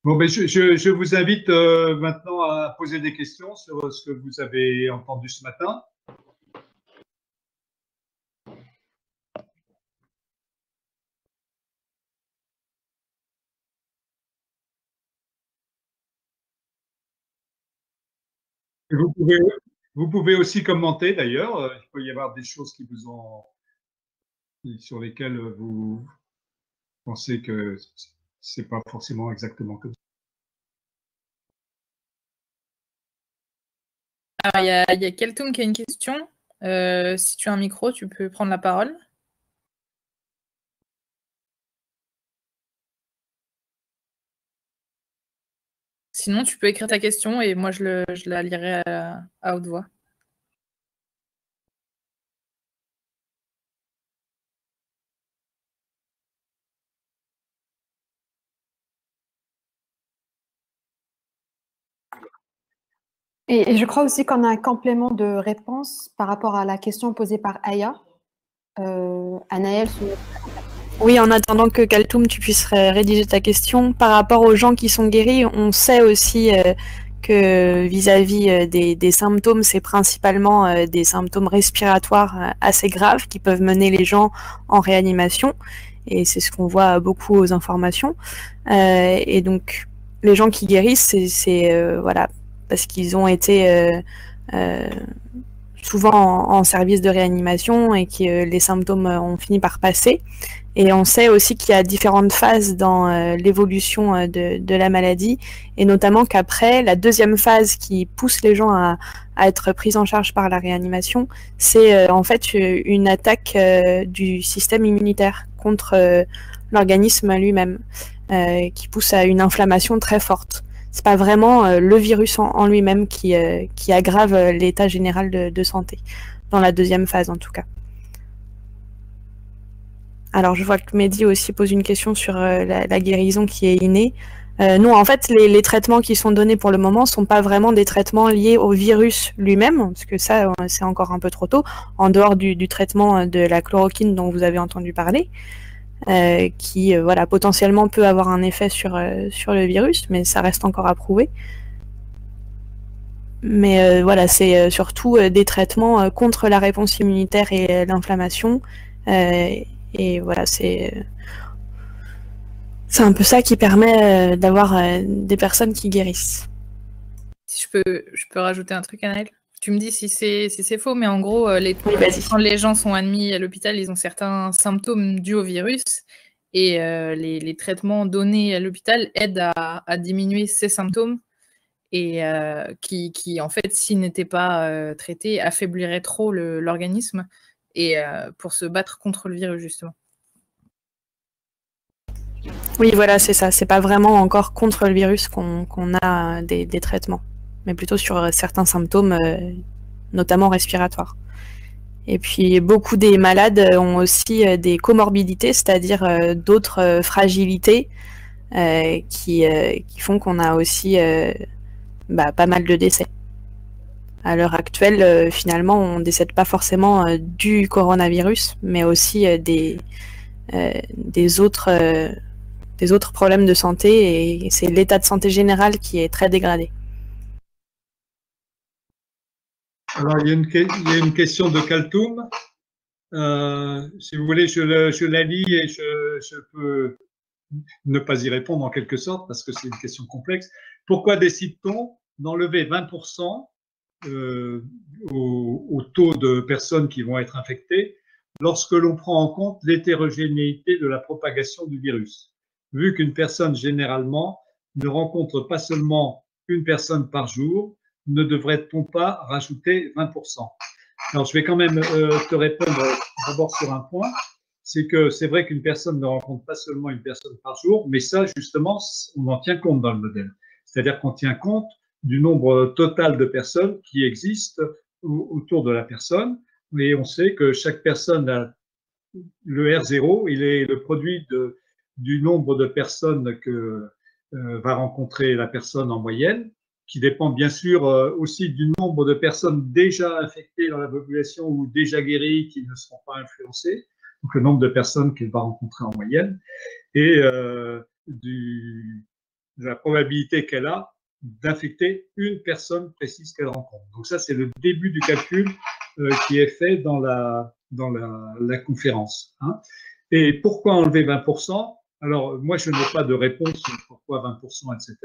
Bon, ben je vous invite maintenant à poser des questions sur ce que vous avez entendu ce matin. Et vous pouvez aussi commenter d'ailleurs. Il peut y avoir des choses sur lesquelles vous pensez que c'est pas forcément exactement comme ça. Alors, il y a Keltoum qui a une question. Si tu as un micro, tu peux prendre la parole. Sinon, tu peux écrire ta question et moi, je la lirai à haute voix. Et je crois aussi qu'on a un complément de réponse par rapport à la question posée par Aya. Anaël. Oui, en attendant que Kaltoum, tu puisses rédiger ta question, par rapport aux gens qui sont guéris, on sait aussi que vis-à-vis des symptômes, c'est principalement des symptômes respiratoires assez graves qui peuvent mener les gens en réanimation. Et c'est ce qu'on voit beaucoup aux informations. Et donc, les gens qui guérissent, c'est voilà, parce qu'ils ont été souvent en service de réanimation et que les symptômes ont fini par passer. Et on sait aussi qu'il y a différentes phases dans l'évolution de la maladie, et notamment qu'après, la deuxième phase qui pousse les gens à être pris en charge par la réanimation, c'est en fait une attaque du système immunitaire contre l'organisme lui-même, qui pousse à une inflammation très forte. C'est pas vraiment le virus en lui-même qui aggrave l'état général de santé, dans la deuxième phase en tout cas. Alors, je vois que Mehdi aussi pose une question sur la guérison qui est innée. Non, en fait, les traitements qui sont donnés pour le moment ne sont pas vraiment des traitements liés au virus lui-même, parce que ça, c'est encore un peu trop tôt, en dehors du traitement de la chloroquine dont vous avez entendu parler, qui, voilà, potentiellement peut avoir un effet sur le virus, mais ça reste encore à prouver. Mais voilà, c'est surtout des traitements contre la réponse immunitaire et l'inflammation. Et voilà, c'est un peu ça qui permet d'avoir des personnes qui guérissent. Si je peux rajouter un truc, Anaël. Tu me dis si c'est faux, mais en gros, quand les gens sont admis à l'hôpital, ils ont certains symptômes dus au virus, et les traitements donnés à l'hôpital aident à diminuer ces symptômes, et qui en fait, s'ils n'étaient pas traités, affaibliraient trop l'organisme, et pour se battre contre le virus, justement. Oui, voilà, c'est ça. C'est pas vraiment encore contre le virus qu'on a des traitements, mais plutôt sur certains symptômes, notamment respiratoires. Et puis, beaucoup des malades ont aussi des comorbidités, c'est-à-dire d'autres fragilités qui font qu'on a aussi pas mal de décès. à l'heure actuelle, finalement, on ne décède pas forcément du coronavirus, mais aussi des autres problèmes de santé, et c'est l'état de santé général qui est très dégradé. Alors, il y a une question de Kaltoum. Si vous voulez, je la lis et je peux ne pas y répondre en quelque sorte parce que c'est une question complexe. Pourquoi décide-t-on d'enlever 20% au taux de personnes qui vont être infectées lorsque l'on prend en compte l'hétérogénéité de la propagation du virus? Vu qu'une personne généralement ne rencontre pas seulement une personne par jour, ne devrait-on pas rajouter 20%? Alors, je vais quand même te répondre d'abord sur un point. C'est que c'est vrai qu'une personne ne rencontre pas seulement une personne par jour, mais ça, justement, on en tient compte dans le modèle. C'est-à-dire qu'on tient compte du nombre total de personnes qui existent autour de la personne. Et on sait que chaque personne a le R0, il est le produit du nombre de personnes que va rencontrer la personne en moyenne, qui dépend bien sûr aussi du nombre de personnes déjà infectées dans la population ou déjà guéries qui ne seront pas influencées, donc le nombre de personnes qu'elle va rencontrer en moyenne, et de la probabilité qu'elle a d'infecter une personne précise qu'elle rencontre. Donc ça, c'est le début du calcul qui est fait dans la conférence. Hein. Et pourquoi enlever 20%? Alors, moi, je n'ai pas de réponse sur pourquoi 20%, etc.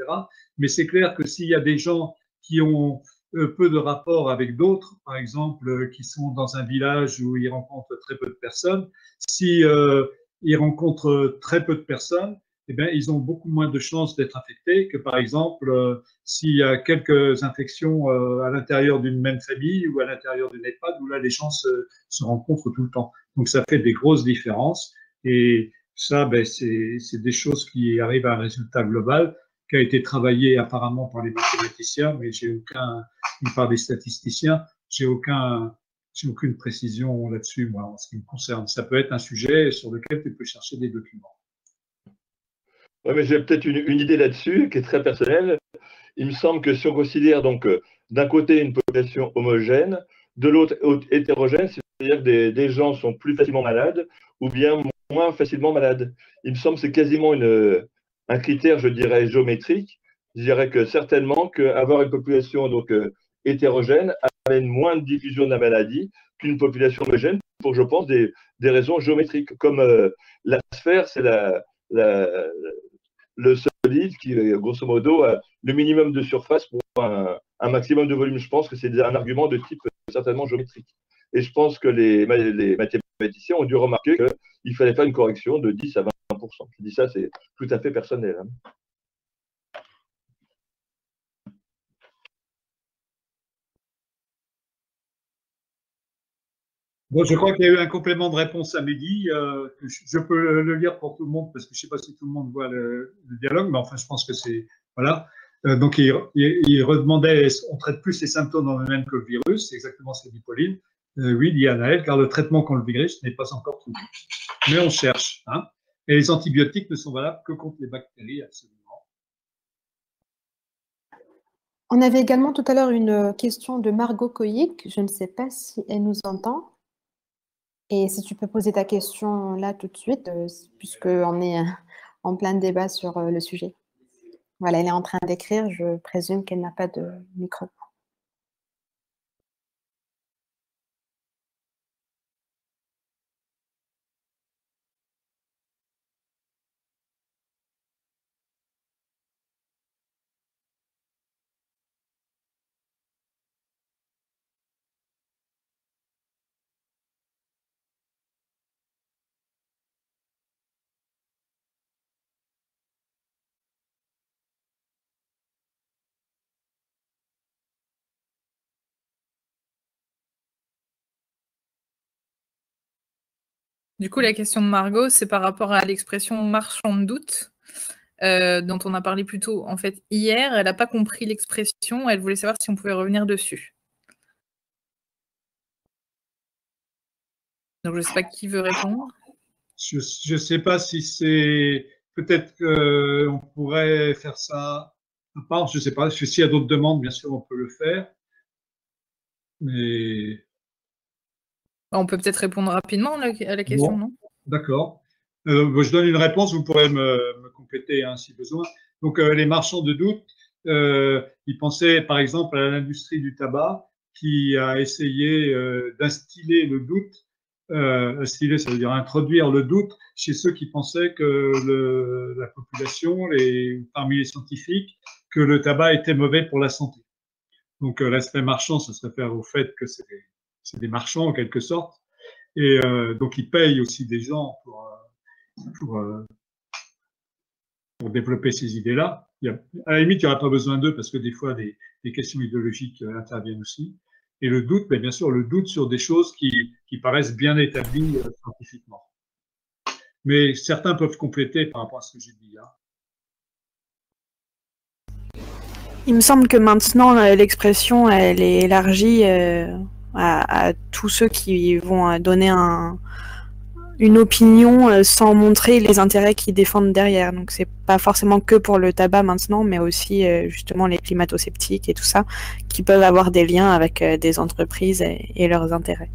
Mais c'est clair que s'il y a des gens qui ont peu de rapport avec d'autres, par exemple, qui sont dans un village où ils rencontrent très peu de personnes, si ils rencontrent très peu de personnes, eh bien, ils ont beaucoup moins de chances d'être infectés que, par exemple, s'il y a quelques infections à l'intérieur d'une même famille ou à l'intérieur d'une EHPAD, où là, les chances se rencontrent tout le temps. Donc, ça fait des grosses différences. Et ça, ben, c'est des choses qui arrivent à un résultat global qui a été travaillé apparemment par les mathématiciens, mais par des statisticiens, j'ai aucune précision là-dessus, moi, en ce qui me concerne. Ça peut être un sujet sur lequel tu peux chercher des documents. Oui, mais j'ai peut-être une idée là-dessus qui est très personnelle. Il me semble que si on considère donc d'un côté une population homogène, de l'autre hétérogène, c'est-à-dire que des gens sont plus facilement malades ou bien moins facilement malades. Il me semble que c'est quasiment un critère, je dirais, géométrique. Je dirais que certainement qu'avoir une population donc hétérogène amène moins de diffusion de la maladie qu'une population homogène pour, je pense, des raisons géométriques. Comme la sphère, c'est le solide qui, grosso modo, a le minimum de surface pour un maximum de volume. Je pense que c'est un argument de type certainement géométrique. Et je pense que les mathématiciens ont dû remarquer qu'il fallait faire une correction de 10 à 20%. Je dis ça, c'est tout à fait personnel. Hein. Bon, je crois qu'il y a eu un complément de réponse à Mehdi. Je peux le lire pour tout le monde parce que je ne sais pas si tout le monde voit le dialogue, mais enfin, je pense que c'est. Voilà. Donc, il redemandait on traite plus les symptômes dans le même que le virus. C'est exactement ce que dit Pauline. Oui, dit Anaël, car le traitement contre le virus n'est pas encore trouvé. Mais on cherche. Hein. Et les antibiotiques ne sont valables que contre les bactéries, absolument. On avait également tout à l'heure une question de Margot Koïc. Je ne sais pas si elle nous entend. Et si tu peux poser ta question là tout de suite, puisqu'on est en plein débat sur le sujet. Voilà, elle est en train d'écrire. Je présume qu'elle n'a pas de micro. Du coup, la question de Margot, c'est par rapport à l'expression marchand de doute, dont on a parlé plus tôt en fait hier. Elle n'a pas compris l'expression, elle voulait savoir si on pouvait revenir dessus. Donc, je ne sais pas qui veut répondre. Je ne sais pas si c'est. Peut-être qu'on pourrait faire ça à part, je ne sais pas. S'il y a d'autres demandes, bien sûr, on peut le faire. Mais On peut peut-être répondre rapidement à la question, bon, non? d'accord. Je donne une réponse, vous pourrez me compléter hein, si besoin. Donc, les marchands de doute, ils pensaient par exemple à l'industrie du tabac qui a essayé d'instiller le doute. Instiller, ça veut dire introduire le doute chez ceux qui pensaient que la population, parmi les scientifiques, que le tabac était mauvais pour la santé. Donc, l'aspect marchand, ça se réfère au fait que c'est des marchands en quelque sorte. Et donc, ils payent aussi des gens pour développer ces idées-là. À la limite, il n'y aura pas besoin d'eux parce que des fois, des questions idéologiques interviennent aussi. Et le doute, bien sûr, le doute sur des choses qui paraissent bien établies scientifiquement. Mais certains peuvent compléter par rapport à ce que j'ai dit. Hein. Il me semble que maintenant, l'expression, elle est élargie à tous ceux qui vont donner une opinion sans montrer les intérêts qu'ils défendent derrière. Donc c'est pas forcément que pour le tabac maintenant, mais aussi justement les climato-sceptiques et tout ça, qui peuvent avoir des liens avec des entreprises et leurs intérêts.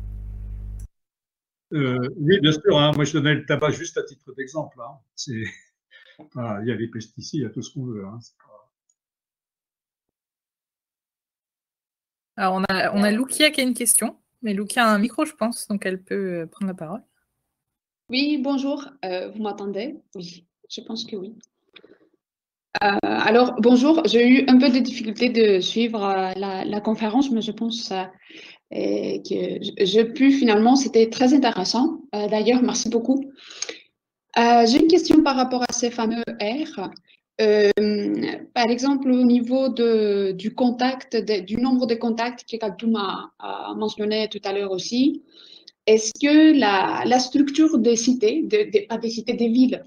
Oui, bien sûr. Hein. Moi, je donnais le tabac juste à titre d'exemple. Hein. Il y a les pesticides, il y a tout ce qu'on veut. Hein. Alors, on a Lucia qui a une question, mais Lucia a un micro, je pense, donc elle peut prendre la parole. Oui, bonjour. Vous m'entendez? Oui, je pense que oui. Alors, bonjour. J'ai eu un peu de difficulté de suivre la conférence, mais je pense que j'ai pu finalement, c'était très intéressant. D'ailleurs, merci beaucoup. J'ai une question par rapport à ces fameux R. Par exemple, au niveau du contact, du nombre de contacts que Kaltoum a mentionné tout à l'heure aussi, est-ce que la structure des cités, pas des cités, des villes,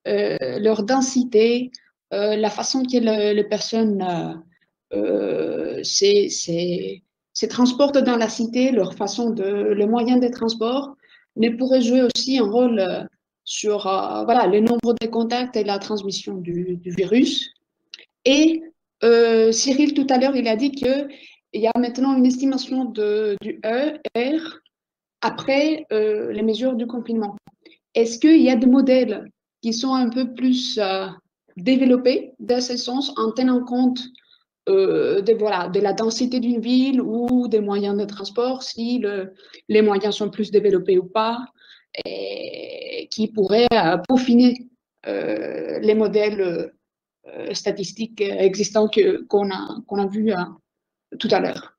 leur densité, la façon que les personnes se transportent dans la cité, leur façon le moyen de transport, ne pourrait jouer aussi un rôle sur voilà, le nombre de contacts et la transmission du virus. Et Cyril, tout à l'heure, il a dit qu'il y a maintenant une estimation du R après les mesures du confinement. Est-ce qu'il y a des modèles qui sont un peu plus développés dans ce sens en tenant compte de la densité d'une ville ou des moyens de transport, si les moyens sont plus développés ou pas, et qui pourraient peaufiner les modèles statistiques existants qu'on a vus tout à l'heure?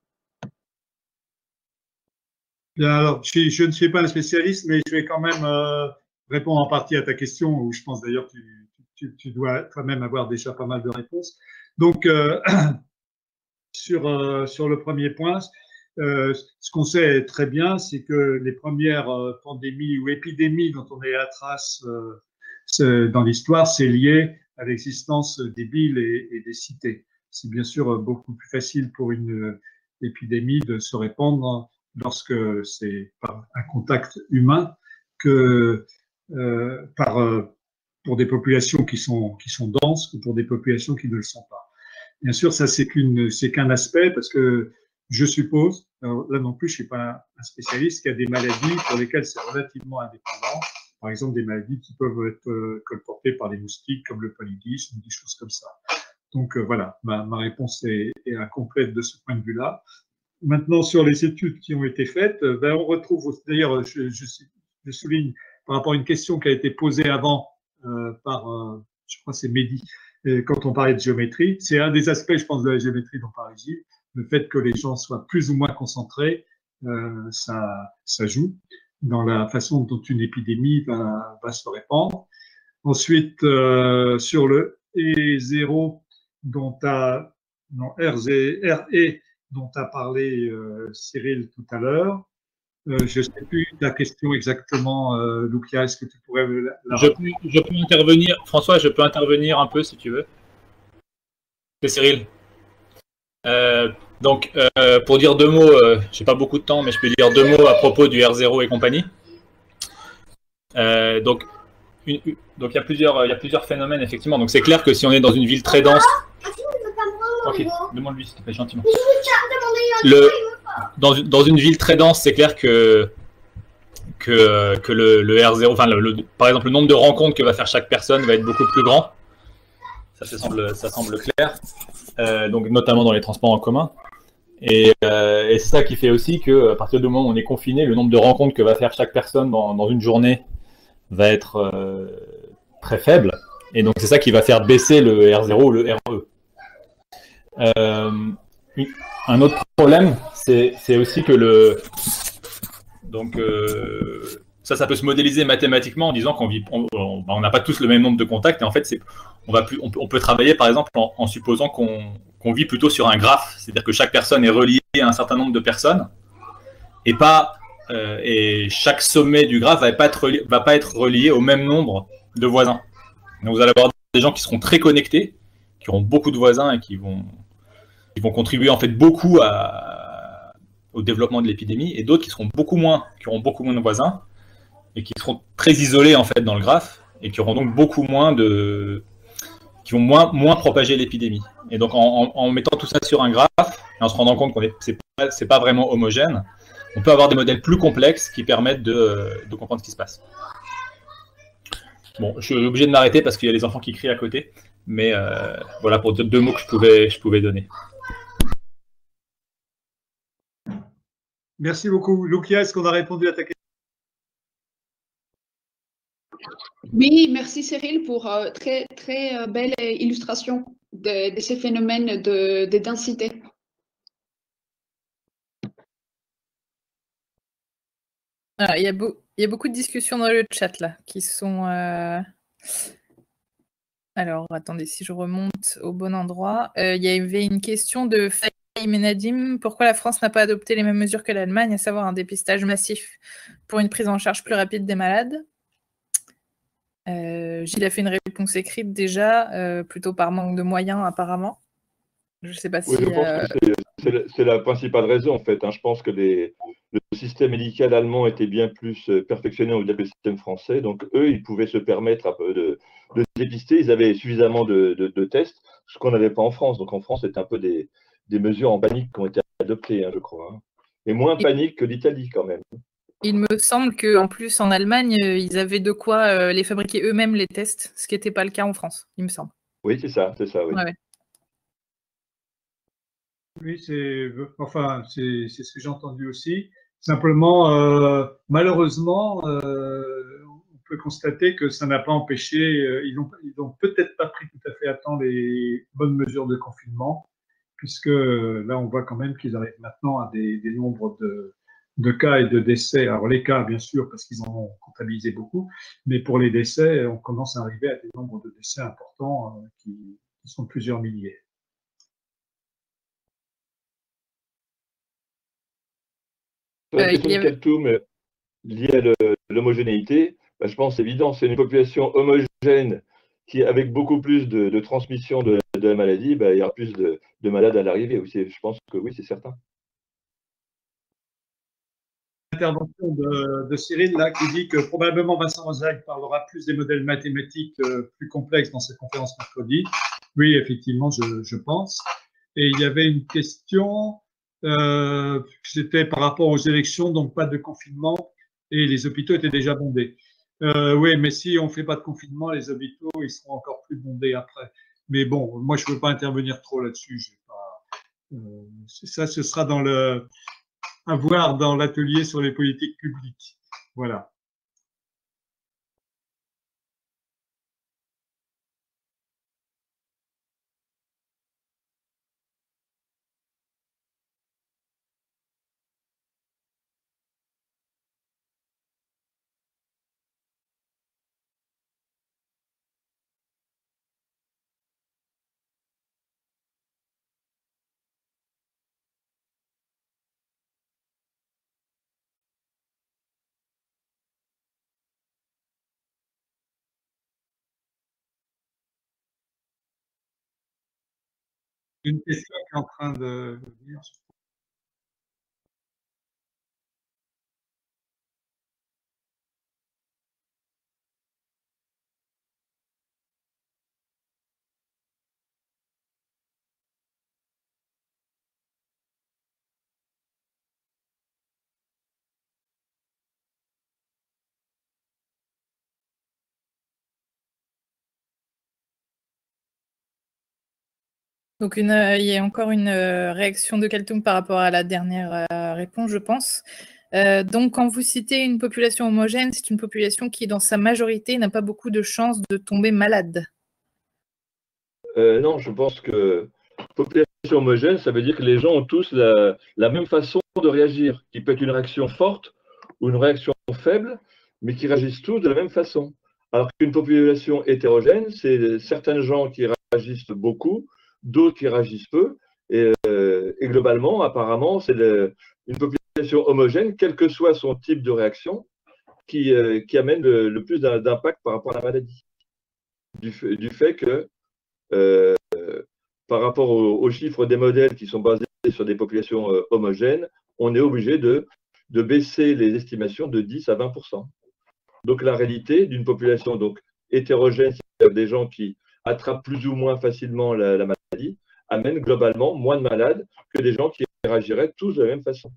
Alors, je ne suis pas un spécialiste, mais je vais quand même répondre en partie à ta question, où je pense d'ailleurs que tu dois toi-même avoir déjà pas mal de réponses. Donc, sur le premier point, ce qu'on sait très bien, c'est que les premières pandémies ou épidémies dont on est à trace dans l'histoire, c'est lié à l'existence des villes et des cités. C'est bien sûr beaucoup plus facile pour une épidémie de se répandre lorsque c'est par un contact humain que pour des populations qui sont denses ou pour des populations qui ne le sont pas. Bien sûr, ça c'est qu'un aspect, parce que je suppose, alors là non plus je suis pas un spécialiste, qu'il y a des maladies pour lesquelles c'est relativement indépendant, par exemple des maladies qui peuvent être colportées par des moustiques comme le paludisme, des choses comme ça. Donc voilà, ma réponse est incomplète de ce point de vue-là. Maintenant, sur les études qui ont été faites, on retrouve, d'ailleurs, je souligne par rapport à une question qui a été posée avant par, je crois que c'est Mehdi, quand on parlait de géométrie. C'est un des aspects, je pense, de la géométrie dont parlait Gilles, le fait que les gens soient plus ou moins concentrés, ça joue dans la façon dont une épidémie va se répandre. Ensuite, sur le E0 dont RE dont a parlé Cyril tout à l'heure. Je ne sais plus la question exactement, Lucia, est-ce que tu pourrais je peux intervenir, François, je peux intervenir un peu si tu veux. C'est Cyril. Donc, pour dire deux mots, je n'ai pas beaucoup de temps, mais je peux dire deux mots à propos du R0 et compagnie. Donc, il y a plusieurs phénomènes, effectivement. Donc, c'est clair que si on est dans une ville très dense... Ok, demande-lui s'il te plaît, gentiment. dans une ville très dense, c'est clair que le R0, enfin par exemple le nombre de rencontres que va faire chaque personne va être beaucoup plus grand. Ça semble clair. Donc notamment dans les transports en commun. Et c'est ça qui fait aussi que à partir du moment où on est confiné, le nombre de rencontres que va faire chaque personne dans une journée va être très faible. Et donc c'est ça qui va faire baisser le R0 ou le RE. Un autre problème, c'est aussi que donc ça peut se modéliser mathématiquement en disant on n'a pas tous le même nombre de contacts, et en fait on peut travailler par exemple en supposant qu'on vit plutôt sur un graphe, c'est-à-dire que chaque personne est reliée à un certain nombre de personnes, et et chaque sommet du graphe va pas être relié au même nombre de voisins. Donc vous allez avoir des gens qui seront très connectés, qui auront beaucoup de voisins et qui vont contribuer en fait beaucoup au développement de l'épidémie, et d'autres qui auront beaucoup moins de voisins et qui seront très isolés en fait dans le graphe et qui auront donc qui vont moins propager l'épidémie. Et donc en mettant tout ça sur un graphe et en se rendant compte qu'on c'est pas vraiment homogène, on peut avoir des modèles plus complexes qui permettent de comprendre ce qui se passe. Bon, je suis obligé de m'arrêter parce qu'il y a les enfants qui crient à côté, mais voilà pour deux mots que je pouvais donner. Merci beaucoup. Lucia, est-ce qu'on a répondu à ta question? Oui, merci Cyril pour très, très belle illustration de ces phénomènes de densité. Alors, il y a beaucoup de discussions dans le chat là qui sont. Alors, attendez, si je remonte au bon endroit. Il y avait une question de Fahim Nadim. Pourquoi la France n'a pas adopté les mêmes mesures que l'Allemagne, à savoir un dépistage massif pour une prise en charge plus rapide des malades? Gilles a fait une réponse écrite déjà, plutôt par manque de moyens apparemment. Je ne sais pas si. Oui, je pense que c'est la principale raison en fait. Je pense que le système médical allemand était bien plus perfectionné au que le système français. Donc eux, ils pouvaient se permettre un peu de dépister. Ils avaient suffisamment de tests, ce qu'on n'avait pas en France. Donc en France, c'est un peu des mesures en panique qui ont été adoptées, je crois. Et moins panique que l'Italie quand même. Il me semble qu'en plus, en Allemagne, ils avaient de quoi les fabriquer eux-mêmes, les tests, ce qui n'était pas le cas en France, il me semble. Oui, c'est ça, oui. Ouais. Oui, c'est ce que j'ai entendu aussi. Simplement, malheureusement, on peut constater que ça n'a pas empêché, ils n'ont peut-être pas pris tout à fait à temps les bonnes mesures de confinement, puisque là, on voit quand même qu'ils arrivent maintenant à des nombres de cas et de décès. Alors les cas, bien sûr, parce qu'ils en ont comptabilisé beaucoup, mais pour les décès, on commence à arriver à des nombres de décès importants qui sont plusieurs milliers. La question de Kaltoum liée à l'homogénéité, je pense évident, c'est une population homogène qui, avec beaucoup plus de transmission de la maladie, il y aura plus de malades à l'arrivée aussi. Je pense que oui, c'est certain. Intervention de Cyril là qui dit que probablement Vincent Rosaille parlera plus des modèles mathématiques plus complexes dans cette conférence mercredi. Oui, effectivement, je pense. Et il y avait une question, c'était par rapport aux élections, donc pas de confinement et les hôpitaux étaient déjà bondés. Oui, mais si on ne fait pas de confinement, les hôpitaux ils seront encore plus bondés après. Mais bon, moi je ne veux pas intervenir trop là-dessus. Ça, ce sera à voir dans l'atelier sur les politiques publiques. Voilà. Une question qui est en train de venir. Donc, il y a encore une réaction de Kaltoum par rapport à la dernière réponse, je pense. Donc, quand vous citez une population homogène, c'est une population qui, dans sa majorité, n'a pas beaucoup de chances de tomber malade. Non, je pense que population homogène, ça veut dire que les gens ont tous la même façon de réagir, qui peut être une réaction forte ou une réaction faible, mais qui réagissent tous de la même façon. Alors qu'une population hétérogène, c'est certains gens qui réagissent beaucoup, d'autres qui réagissent peu, et globalement, apparemment, c'est une population homogène, quel que soit son type de réaction, qui amène le plus d'impact par rapport à la maladie. Du fait que par rapport aux chiffres des modèles qui sont basés sur des populations homogènes, on est obligé de baisser les estimations de 10 à 20%. Donc la réalité d'une population donc, hétérogène, c'est-à-dire des gens qui attrapent plus ou moins facilement la maladie, amène globalement moins de malades que des gens qui réagiraient tous de la même façon.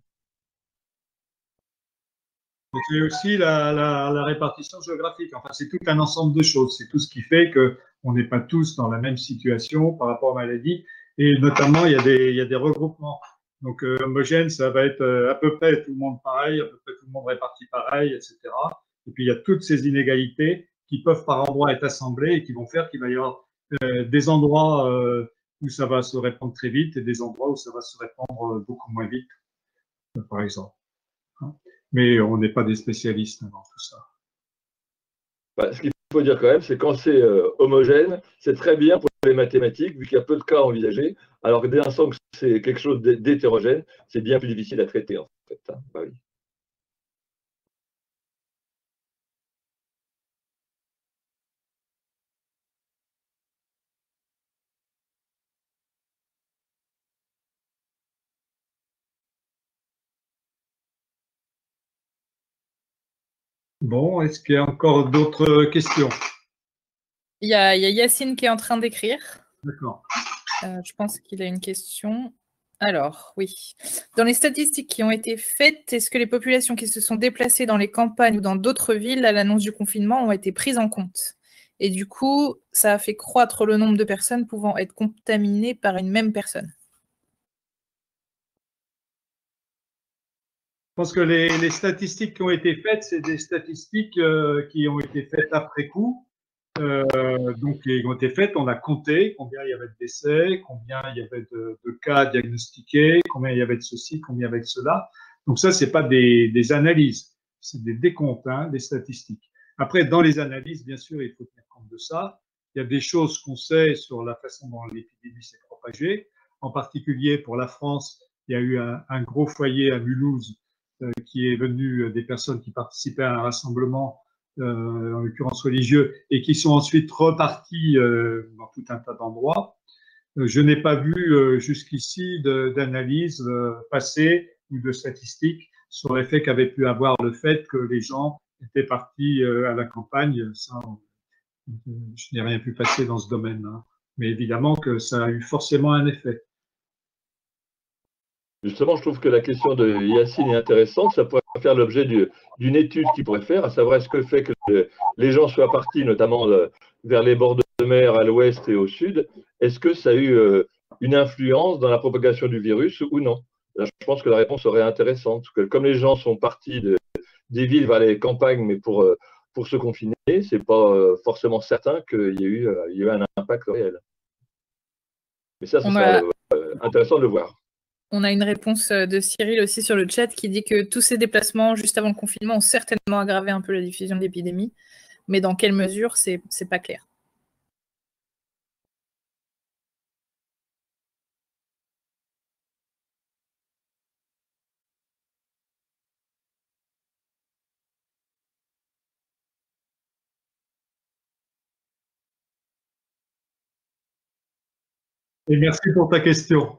C'est aussi la répartition géographique. Enfin, c'est tout un ensemble de choses. C'est tout ce qui fait qu'on n'est pas tous dans la même situation par rapport aux maladies. Et notamment, il y a des regroupements. Donc, homogène, ça va être à peu près tout le monde pareil, à peu près tout le monde réparti pareil, etc. Et puis, il y a toutes ces inégalités qui peuvent par endroits être assemblées et qui vont faire qu'il va y avoir des endroits où ça va se répandre très vite et des endroits où ça va se répandre beaucoup moins vite, par exemple. Mais on n'est pas des spécialistes dans tout ça. Ce qu'il faut dire quand même, c'est quand c'est homogène, c'est très bien pour les mathématiques, vu qu'il y a peu de cas envisagés, alors que dès l'instant que c'est quelque chose d'hétérogène, c'est bien plus difficile à traiter, en fait. Bah oui. Bon, est-ce qu'il y a encore d'autres questions? Il y a Yacine qui est en train d'écrire. D'accord. Je pense qu'il a une question. Alors, oui. Dans les statistiques qui ont été faites, est-ce que les populations qui se sont déplacées dans les campagnes ou dans d'autres villes à l'annonce du confinement ont été prises en compte? Et du coup, ça a fait croître le nombre de personnes pouvant être contaminées par une même personne. Je pense que les statistiques qui ont été faites, c'est des statistiques qui ont été faites après coup. Donc, qui ont été faites, on a compté combien il y avait de décès, combien il y avait de cas diagnostiqués, combien il y avait de ceci, combien il y avait de cela. Donc ça, c'est pas des analyses, c'est des décomptes, hein, des statistiques. Après, dans les analyses, bien sûr, il faut tenir compte de ça. Il y a des choses qu'on sait sur la façon dont l'épidémie s'est propagée. En particulier, pour la France, il y a eu un gros foyer à Mulhouse qui est venu des personnes qui participaient à un rassemblement en l'occurrence religieux, et qui sont ensuite repartis dans tout un tas d'endroits. Je n'ai pas vu jusqu'ici d'analyse passée ou de statistiques sur l'effet qu'avait pu avoir le fait que les gens étaient partis à la campagne. Ça, je n'ai rien pu passer dans ce domaine, hein. Mais évidemment que ça a eu forcément un effet. Justement, je trouve que la question de Yacine est intéressante. Ça pourrait faire l'objet d'une étude qu'il pourrait faire, à savoir est-ce que le fait que les gens soient partis, notamment vers les bords de mer à l'ouest et au sud, est-ce que ça a eu une influence dans la propagation du virus ou non? Là, je pense que la réponse serait intéressante. Parce que comme les gens sont partis des villes vers les campagnes, mais pour se confiner, ce n'est pas forcément certain qu'il y ait eu un impact réel. Mais ça sera intéressant de le voir. On a une réponse de Cyril aussi sur le chat qui dit que tous ces déplacements juste avant le confinement ont certainement aggravé un peu la diffusion de l'épidémie, mais dans quelle mesure, c'est pas clair. Et merci pour ta question.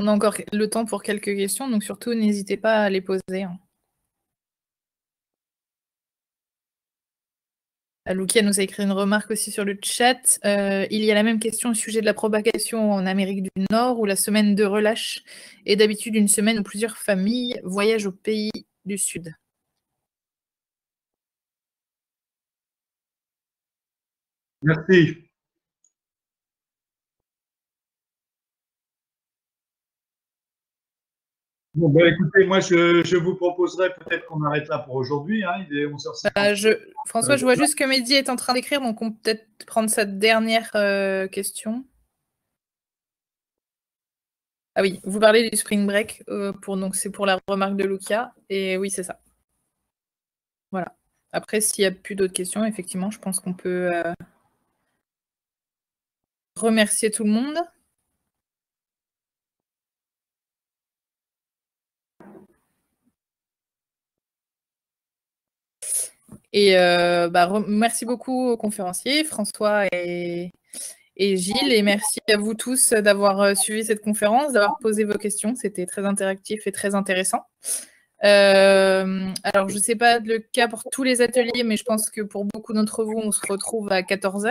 On a encore le temps pour quelques questions, donc surtout n'hésitez pas à les poser. Lucia nous a écrit une remarque aussi sur le chat. Il y a la même question au sujet de la propagation en Amérique du Nord, où la semaine de relâche est d'habitude une semaine où plusieurs familles voyagent au pays du Sud. Merci. Bon, ben, écoutez, moi, je vous proposerais peut-être qu'on arrête là pour aujourd'hui. Hein, il est 11h50. François, je vois juste que Mehdi est en train d'écrire, donc on peut peut-être prendre sa dernière question. Ah oui, vous parlez du spring break, donc c'est pour la remarque de Lucia, et oui, c'est ça. Voilà. Après, s'il n'y a plus d'autres questions, effectivement, je pense qu'on peut remercier tout le monde. Et merci beaucoup aux conférenciers, François et Gilles, et merci à vous tous d'avoir suivi cette conférence, d'avoir posé vos questions. C'était très interactif et très intéressant. Alors, je ne sais pas le cas pour tous les ateliers, mais je pense que pour beaucoup d'entre vous, on se retrouve à 14h.